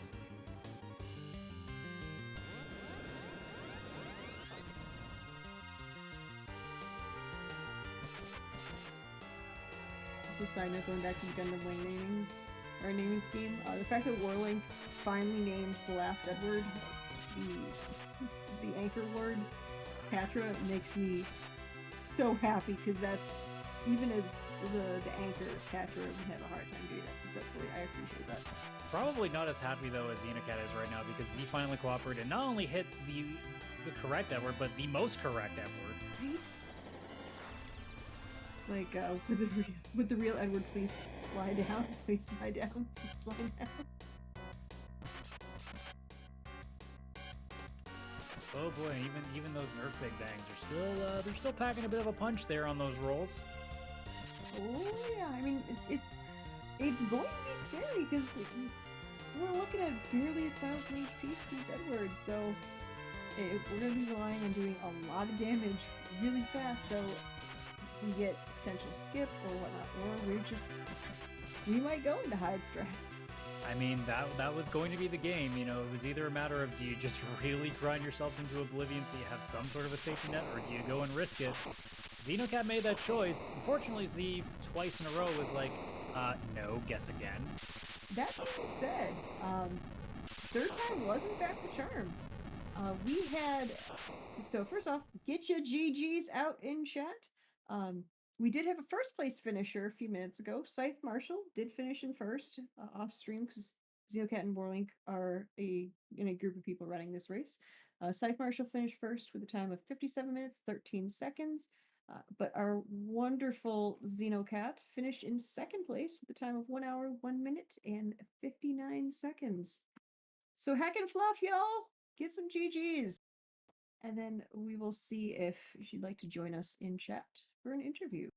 Also, side note, going back to the Gundam Wing naming scheme, the fact that Warlink finally named the last Edward the anchor word Patra makes me so happy, because that's, even as the anchor, Patra would have a hard time doing that successfully. I appreciate that. Probably not as happy though as Xenocat is right now, because Z finally cooperated and not only hit the correct Edward, but the most correct Edward. Right? It's like, would the real Edward please lie down? Please lie down. Please lie down. Oh boy, and even those Nerf Big Bangs are still they're still packing a bit of a punch there on those rolls. Oh yeah, I mean it's going to be scary because we're looking at barely 1,000 HP for these Edwards, so we're going to be relying on doing a lot of damage really fast, so we get potential skip or whatnot, or we might go into hide strats. I mean, that was going to be the game, you know. It was either a matter of, do you just really grind yourself into oblivion so you have some sort of a safety net, or do you go and risk it? Xenocat made that choice. Unfortunately, Z twice in a row was like, no, guess again. That being said, third time wasn't back the charm. We had, so first off, get your GGs out in chat. We did have a first place finisher a few minutes ago. Scythe Marshall did finish in first off stream because Xenocat and Warlink are in a group of people running this race. Scythe Marshall finished first with a time of 57 minutes, 13 seconds. But our wonderful Xenocat finished in second place with a time of 1 hour, 1 minute, and 59 seconds. So heck and fluff, y'all! Get some GGs! And then we will see if she'd like to join us in chat for an interview.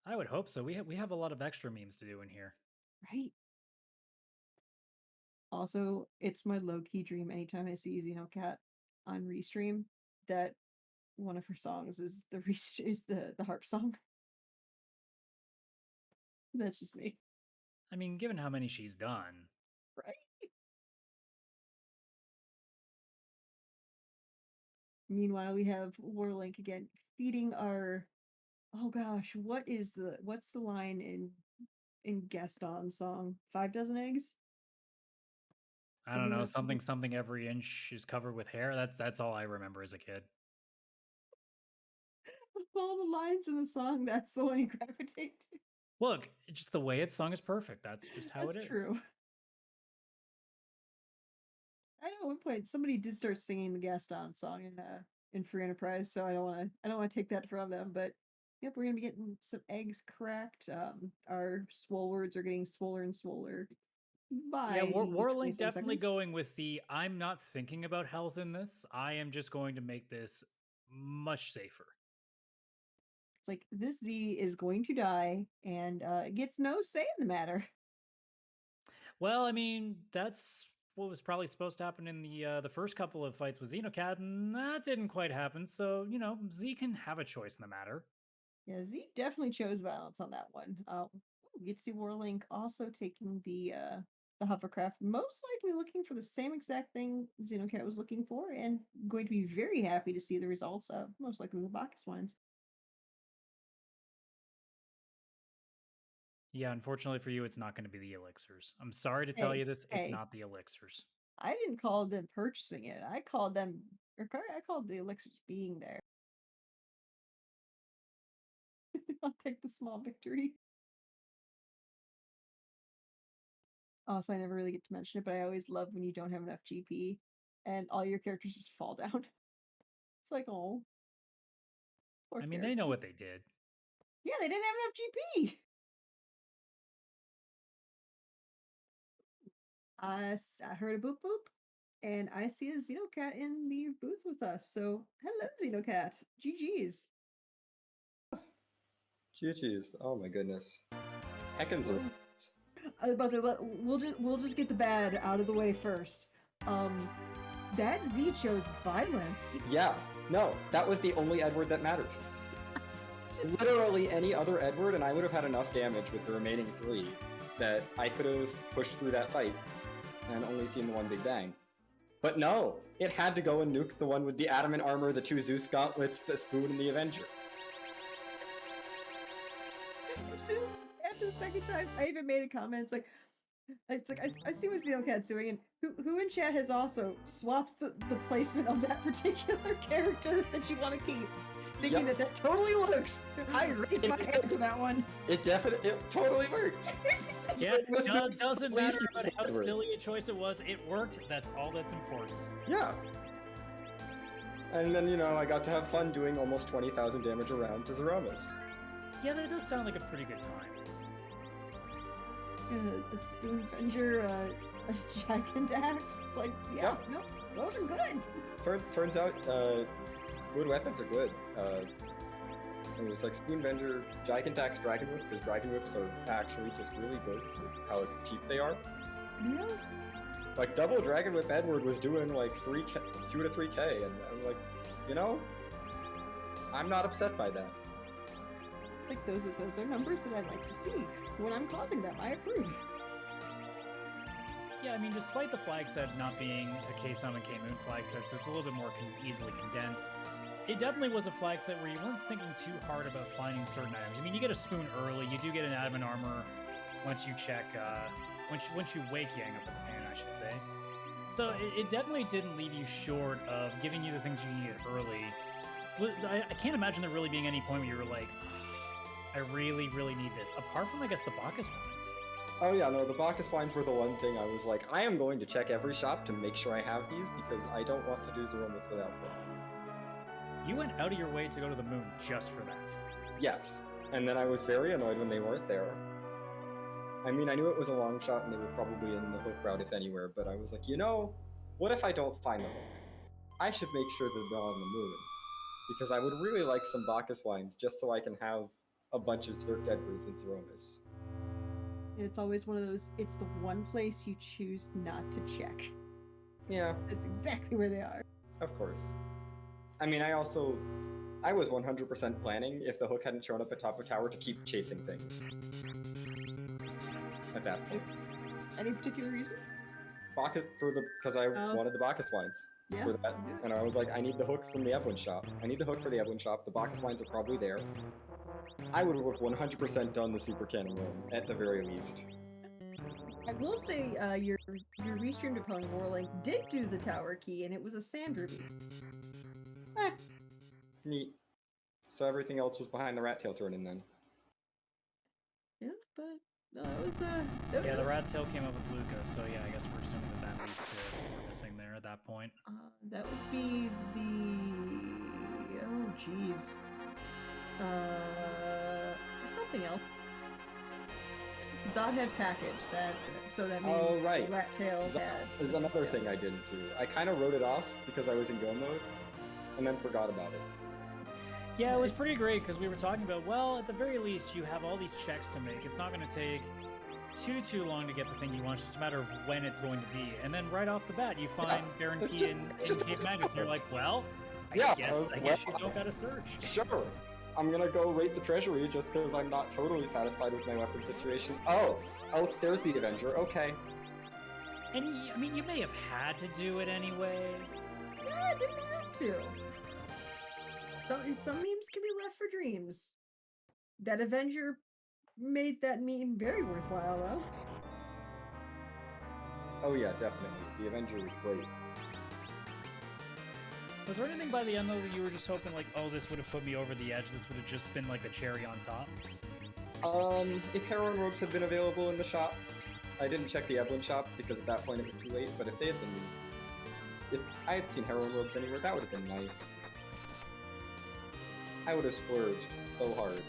I would hope so. We have a lot of extra memes to do in here. Right. Also, it's my low-key dream anytime I see Xenocat on Restream that one of her songs is the harp song. That's just me. I mean, given how many she's done. Right. Meanwhile, we have Warlink again feeding our. Oh gosh, what's the line in Gaston's song? 5 dozen eggs. I don't know, something every inch is covered with hair. That's all I remember as a kid. Of all the lines in the song, that's the one you gravitate to. Look, just the way it's sung is perfect. That's just how it is. That's true. I know at one point somebody did start singing the Gaston song in Free Enterprise, so I don't want to take that from them. But yep, we're gonna be getting some eggs cracked. Our swole words are getting swoller and swoller. Yeah, Warlink definitely going with the I'm not thinking about health in this. I am just going to make this much safer. It's like this Z is going to die and gets no say in the matter. Well, I mean, that's what was probably supposed to happen in the first couple of fights with Xenocat, and that didn't quite happen. So, you know, Z can have a choice in the matter. Yeah, Z definitely chose violence on that one. We get to see Warlink also taking the hovercraft, most likely looking for the same exact thing Xenocat was looking for, and going to be very happy to see the results of most likely the Bacchus ones. Yeah, unfortunately for you, it's not going to be the elixirs. I'm sorry to tell you this, it's not the elixirs. I didn't call them purchasing it. I called the elixirs being there. I'll take the small victory. Also, I never really get to mention it, but I always love when you don't have enough GP and all your characters just fall down. It's like, oh. I mean, they know what they did. Yeah, they didn't have enough GP. I heard a boop boop, and I see a Xenocat in the booth with us. So, hello, Xenocat. GG's. GG's. Oh my goodness. Heckins are. I was about to say, we'll just get the bad out of the way first. That Z chose violence. Yeah. No, that was the only Edward that mattered. Literally any other Edward, and I would have had enough damage with the remaining 3 that I could have pushed through that fight and only seen the one big bang. But no, it had to go and nuke the one with the adamant armor, the 2 Zeus gauntlets, the spoon, and the Avenger. As soon as after the second time, I even made a comment. It's like I see what Xenocat's doing, and who in chat has also swapped the placement of that particular character that you want to keep, thinking that totally works. I raised my hand for that one. It totally worked. Yeah, it doesn't matter about how silly a choice it was. It worked. That's all that's important. Yeah. And then, you know, I got to have fun doing almost 20,000 damage around to Zeromus. Yeah, that does sound like a pretty good time. a spoon venger, a gigant axe. It's like, yeah, no, those are good. Turns out, wood weapons are good. It was like spoon venger, gigant axe, dragon whip, because dragon whips are actually just really good for how cheap they are. Yeah. Like double dragon whip Edward was doing like 2 to 3k, and I'm like, you know, I'm not upset by that. It's like those are numbers that I'd like to see. When I'm causing them, I approve. Yeah, I mean, despite the flag set not being a K-Sun and K-Moon flag set, so it's a little bit more easily condensed, it definitely was a flag set where you weren't thinking too hard about finding certain items. I mean, you get a spoon early, you do get an adamant armor once you check, once you wake Yang up in the pan, I should say. So it definitely didn't leave you short of giving you the things you needed early. I can't imagine there really being any point where you were like, I really, really need this, apart from, I guess, the Bacchus ones. Oh yeah, no, the Bacchus wines were the one thing I was like, I am going to check every shop to make sure I have these, because I don't want to do Zeromus without them. You went out of your way to go to the moon just for that. Yes, and then I was very annoyed when they weren't there. I mean, I knew it was a long shot and they were probably in the hook route if anywhere, but I was like, you know, what if I don't find the hook? I should make sure they're on the moon, because I would really like some Bacchus wines just so I can have a bunch of Cirque Edwards and Zeromus. It's always one of those, it's the one place you choose not to check. Yeah. That's exactly where they are. Of course. I mean, I was 100% planning, if the hook hadn't shown up at top of tower, to keep chasing things. At that point. Any particular reason? Bacchus, because I wanted the Bacchus wines. Yeah. For that. And I was like, I need the hook from the Evelyn shop. I need the hook for the Evelyn shop. The Bacchus wines are probably there. I would have 100% done the Super Cannon room, at the very least. I will say, your restreamed opponent, Warlink, did do the tower key, and it was a sand ruby. Neat. So everything else was behind the rat tail turn-in then. Yeah, but no, that was Yeah, the rat tail came up with Luca, so yeah, I guess we're assuming that leads to what we're missing there at that point. That would be the... oh, jeez. Something else. Zod had package, that's it. So that means right. Rat Tail Zod had... is another thing I didn't do. I kind of wrote it off because I was in go mode, and then forgot about it. Yeah, it was pretty great because we were talking about, well, at the very least, you have all these checks to make. It's not going to take too long to get the thing you want. It's just a matter of when it's going to be. And then right off the bat, you find Baron P in Cape Magnus, and you're like, well, I guess you don't got to search. Sure. I'm gonna go raid the treasury just because I'm not totally satisfied with my weapon situation. Oh, there's the Avenger. Okay. And I mean, you may have had to do it anyway. Yeah, I didn't have to. Some memes can be left for dreams. That Avenger made that meme very worthwhile, though. Oh yeah, definitely. The Avenger was great. Was there anything by the end, though, that you were just hoping, like, oh, this would have put me over the edge, this would have just been, like, the cherry on top? If heroin robes had been available in the shop, I didn't check the Evelyn shop, because at that point it was too late, but if I had seen heroin robes anywhere, that would have been nice. I would have splurged so hard.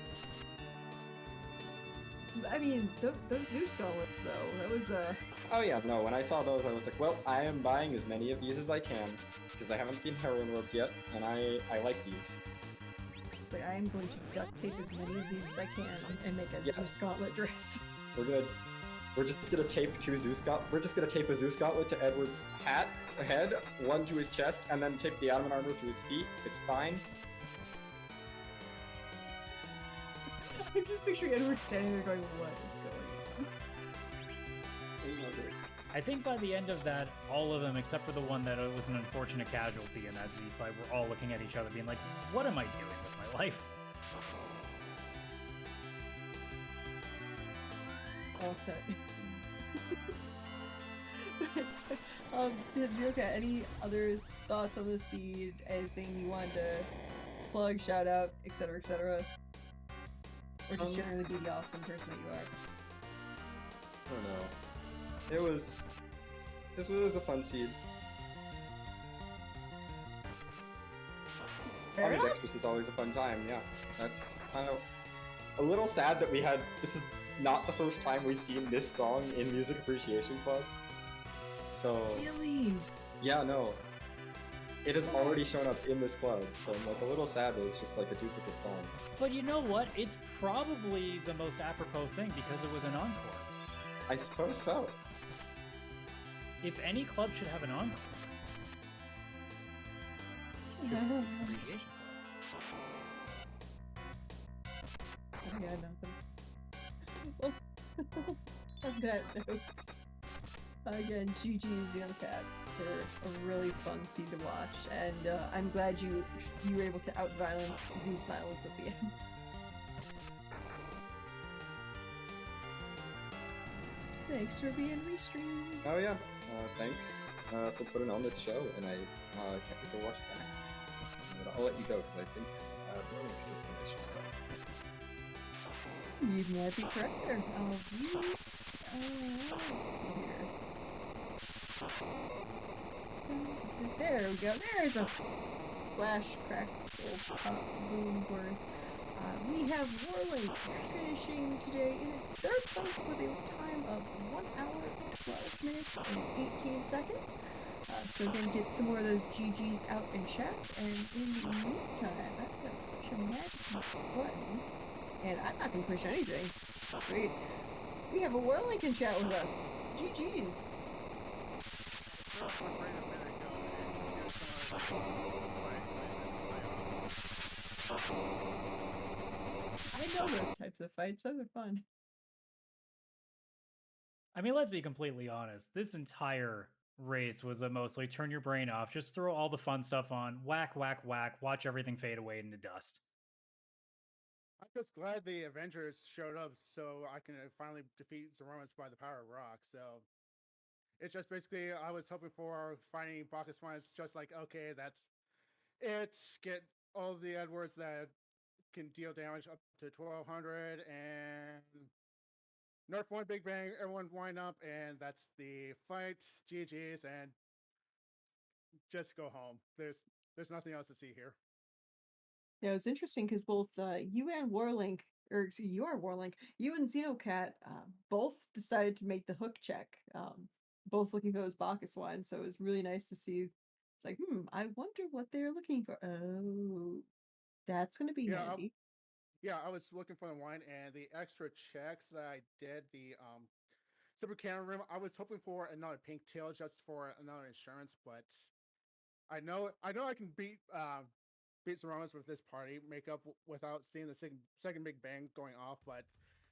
I mean, those Zeus gauntlets, though, that was, Oh yeah, no, when I saw those, I was like, well, I am buying as many of these as I can, because I haven't seen heroin robes yet, and I like these. It's like, I am going to duct tape as many of these as I can and make a Zeus gauntlet dress. We're just gonna tape a Zeus gauntlet to Edward's head, one to his chest, and then tape the adamant armor to his feet. It's fine. I'm just picturing Edward standing there going, what is going on? I think by the end of that, all of them, except for the one that was an unfortunate casualty in that Z fight, were all looking at each other being like, what am I doing with my life? Okay. Zirka, any other thoughts on the seed? Anything you wanted to plug, shout out, etc., etc.? Or just generally be the awesome person that you are? I don't know. This was a fun seed. Ambidextrous is always a fun time, yeah. That's kind of a little sad that not the first time we've seen this song in Music Appreciation Club. So Really? yeah, no. It has already shown up in this club, so I'm like a little sad that it's just like a duplicate song. But you know what? It's probably the most apropos thing because it was an encore. I suppose so. If any club should have an encore, it's Appreciation Club. Yeah, nothing. Well, on that note, again, GG's Young Cat for a really fun scene to watch, and I'm glad you were able to out-violence Z's violence at the end. Thanks for being restreamed. Oh yeah, thanks for putting on this show, and I can't wait to watch it back. But I'll let you go because I think Rolex just finished. So. You might be correct there. Let's see here. There we go. There's a flash, crackle, boom words. We have Warlink finishing today in third place with a time of 1 hour, 12 minutes, and 18 seconds. So again, get some more of those GGs out in chat. And in the meantime, I'm going to push a magic button. And I'm not going to push anything. Sweet. We have a Warlink in chat with us. GGs. I know those types of fights. Those are fun. I mean, let's be completely honest. This entire race was a mostly turn your brain off, just throw all the fun stuff on, whack, whack, whack, watch everything fade away into dust. I'm just glad the Avengers showed up so I can finally defeat Zeronis by the power of rock. So it's just basically I was hoping for finding Bacchus One. It's just like, okay, that's it. Get all the Edwards that can deal damage up to 1200 and nerf one Big Bang, everyone wind up, and that's the fight. GG's, and just go home. There's nothing else to see here. Yeah, it was interesting because both you and Warlink, or excuse me, your Warlink, you and Xenocat both decided to make the hook check, both looking for those Bacchus wines. So it was really nice to see. It's like, I wonder what they're looking for. Oh, that's going to be handy. I was looking for the wine and the extra checks that I did. The Super Cannon Room, I was hoping for another pink tail just for another insurance, but I know I can beat Zeronis with this party makeup without seeing the second Big Bang going off, but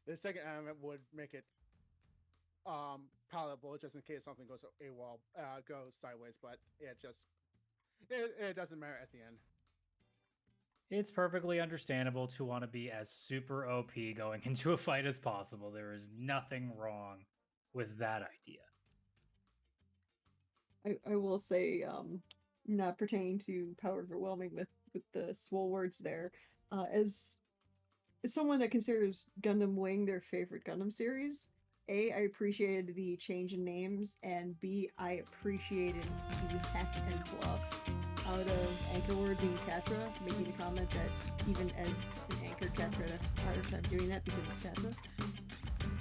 the second element would make it palatable just in case something goes AWOL, goes sideways, but it doesn't matter at the end. It's perfectly understandable to want to be as super OP going into a fight as possible. There is nothing wrong with that idea. I will say, not pertaining to power overwhelming with the swole words there, as someone that considers Gundam Wing their favorite Gundam series, A, I appreciated the change in names, and B, I appreciated the heck and fluff out of Anchor Word being Catra, making the comment that even as an Anchor, Catra had a harder time doing that because it's Catra.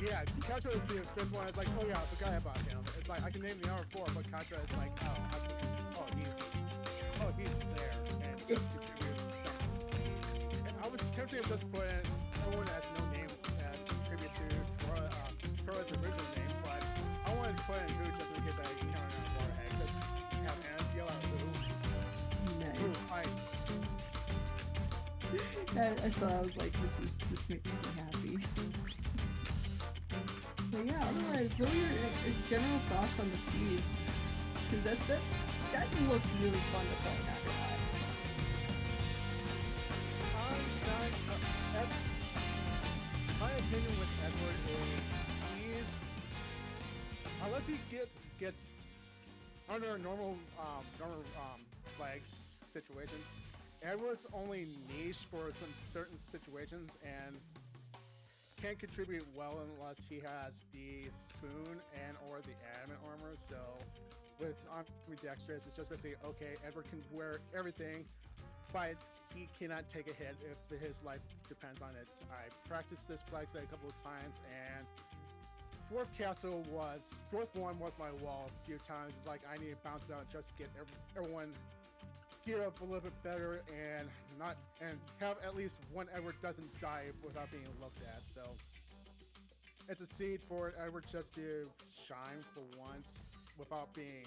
Yeah, Catra is the fifth one. It's like, oh yeah, I forgot about him. It's like, I can name the other four, but Catra is like, he's there, and just contributes something. And I was tempted to just put in someone that has no name as a tribute to Troy's original name, but I wanted to put in Who just in case I counted on Warhead, because have hands yell out Who. Nice. I saw. I was like, this makes me happy. But yeah, otherwise, what are your general thoughts on the seed? Because that looked really fun to play. Not gonna lie. My opinion with Edward is unless he gets under normal flags situations, Edward's only niche for some certain situations and can't contribute well unless he has the spoon and or the adamant armor. So with ambidextrous, it's just basically, okay, Edward can wear everything, but he cannot take a hit if his life depends on it. I practiced this flag set a couple of times, and Dwarf 1 was my wall a few times. It's like I need to bounce out just to get everyone gear up a little bit better and have at least one Edward doesn't die without being looked at. So it's a seed for Edward just to shine for once without being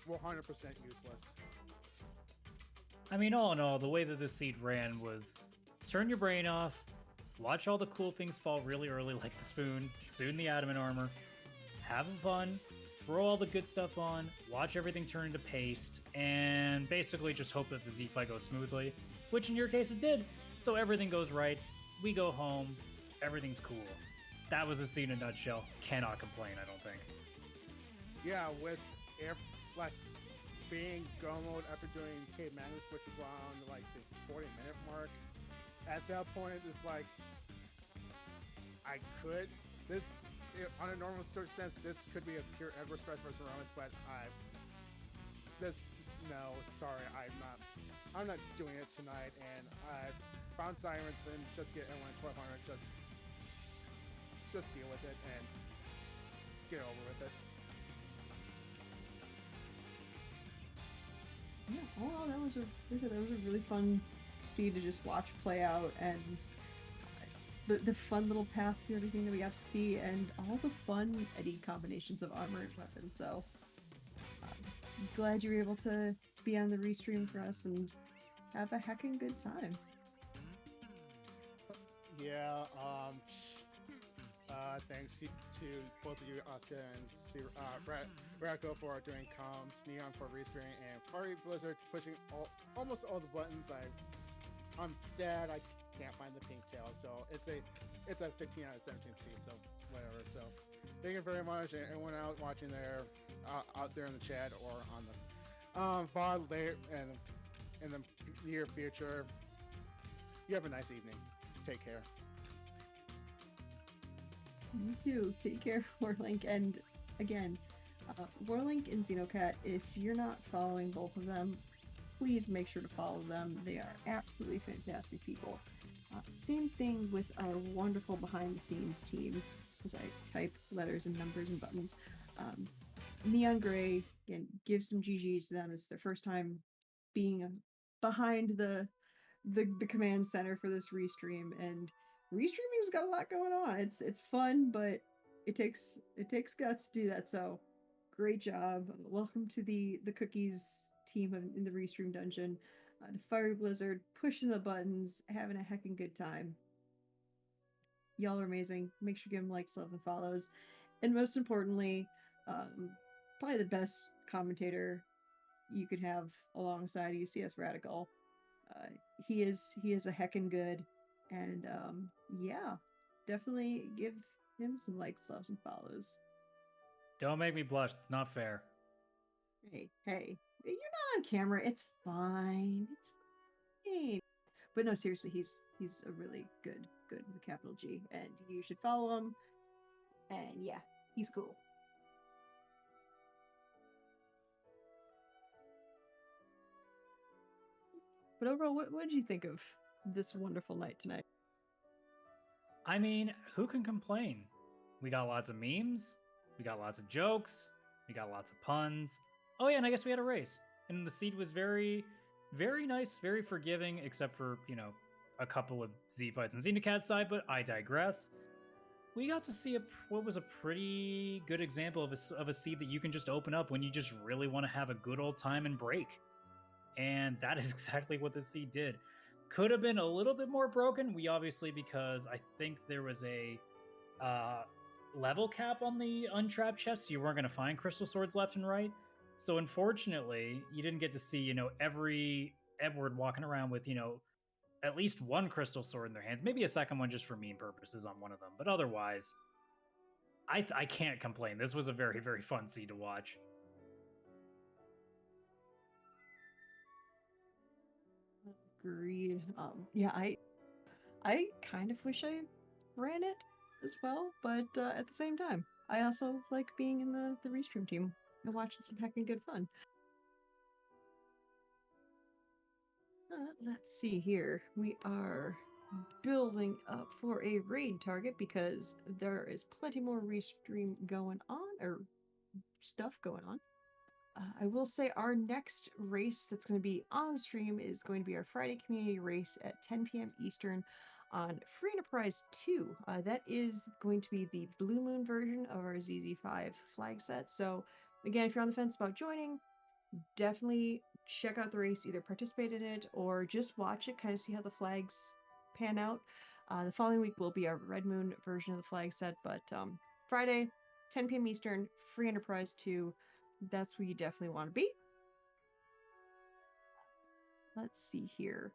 100% useless. I mean, all in all, the way that this seed ran was turn your brain off, watch all the cool things fall really early, like the spoon, soon the adamant armor, have fun, throw all the good stuff on, watch everything turn into paste, and basically just hope that the Z fight goes smoothly, which in your case it did. So everything goes right, we go home, everything's cool. That was a scene in a nutshell. Cannot complain, I don't think. Yeah, with being go mode after doing Cave Magnus, which is around like the 40-minute mark. At that point, it's like I could on a normal sort of sense, this could be a pure Edward Stress versus Romus, but sorry, I'm not doing it tonight, and I found Sirens, then just get N1 1200, just deal with it and get over with it. Yeah, overall, that was a really fun scene to just watch play out, and the fun little path through everything that we got to see, and all the fun Eddie combinations of armor and weapons. So, glad you were able to be on the restream for us and have a heckin' good time. Yeah, thanks to both of you, Oscar and Radical, for doing comms, Neon for restreaming, and Fiery Blizzard pushing almost all the buttons. I'm sad I can't find the pink tail, so it's a 15 out of 17 seed, so whatever. So thank you very much, and everyone out watching there, out there in the chat or on the VOD later and in the near future. You have a nice evening. Take care. You too. Take care, Warlink. And again, Warlink and Xenocat, if you're not following both of them, please make sure to follow them. They are absolutely fantastic people. Same thing with our wonderful behind-the-scenes team, as I type letters and numbers and buttons. Neon Gray, again, give some GGs to them. It's their first time being behind the command center for this restream, and restreaming's got a lot going on. It's fun, but it takes guts to do that. So great job. Welcome to the Cookies team in the restream dungeon. To Fiery Blizzard, pushing the buttons, having a heckin' good time. Y'all are amazing. Make sure to give them likes, love, and follows. And most importantly, probably the best commentator you could have alongside you, CS Radical. He is a heckin' good, and yeah, definitely give him some likes, loves, and follows. Don't make me blush. It's not fair. Hey, you're not on camera. It's fine. It's fine. But no, seriously, he's a really good with a capital G, and you should follow him. And yeah, he's cool. But overall, what did you think of this wonderful night tonight? I mean, who can complain? We got lots of memes, we got lots of jokes, we got lots of puns. Oh yeah, and I guess we had a race. And the seed was very, very nice, very forgiving, except for, a couple of Z fights on Xenocat's side, but I digress. We got to see what was a pretty good example of a seed that you can just open up when you just really want to have a good old time and break. And that is exactly what the seed did. Could have been a little bit more broken. We obviously, because I think there was a level cap on the untrapped chest, so you weren't going to find crystal swords left and right. So unfortunately, you didn't get to see, every Edward walking around with, at least one crystal sword in their hands. Maybe a second one just for meme purposes on one of them. But otherwise, I can't complain. This was a very, very fun seed to watch. Agreed. Yeah, I kind of wish I ran it as well, but at the same time, I also like being in the restream team and watching some heckin' good fun. Let's see here. We are building up for a raid target because there is plenty more restream going on, or stuff going on. I will say our next race that's going to be on stream is going to be our Friday community race at 10 p.m. Eastern on Free Enterprise 2. That is going to be the Blue Moon version of our ZZ5 flag set. So, again, if you're on the fence about joining, definitely check out the race, either participate in it or just watch it, kind of see how the flags pan out. The following week will be our Red Moon version of the flag set, but Friday, 10 p.m. Eastern, Free Enterprise 2, that's where you definitely want to be. Let's see here.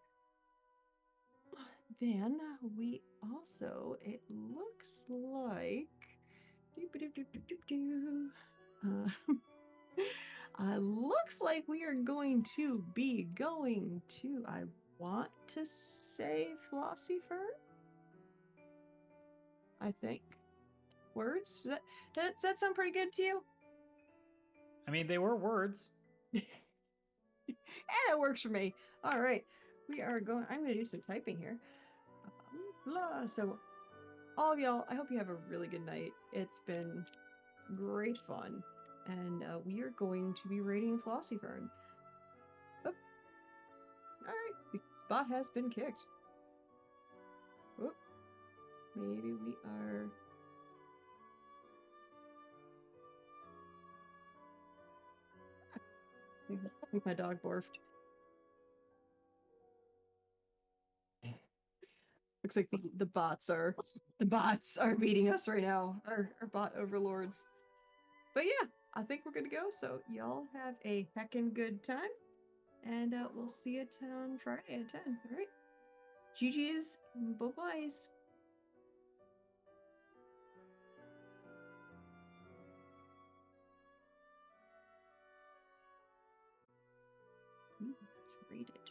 Then we also, it looks like, looks like we are going to be going to, I want to say Flossifern? I think. Words? Does that sound pretty good to you? I mean, they were words. And it works for me. All right. We are going, I'm going to do some typing here. Blah. So, all of y'all, I hope you have a really good night. It's been great fun. And we are going to be raiding Flossifern. Oh. Alright, the bot has been kicked. Oh. Maybe we are... I think my dog barfed. Looks like the bots are beating us right now. Our bot overlords. But yeah, I think we're good to go. So y'all have a heckin' good time. And we'll see you on Friday at 10. Alright. GG's. Bye-byes. Let's read it.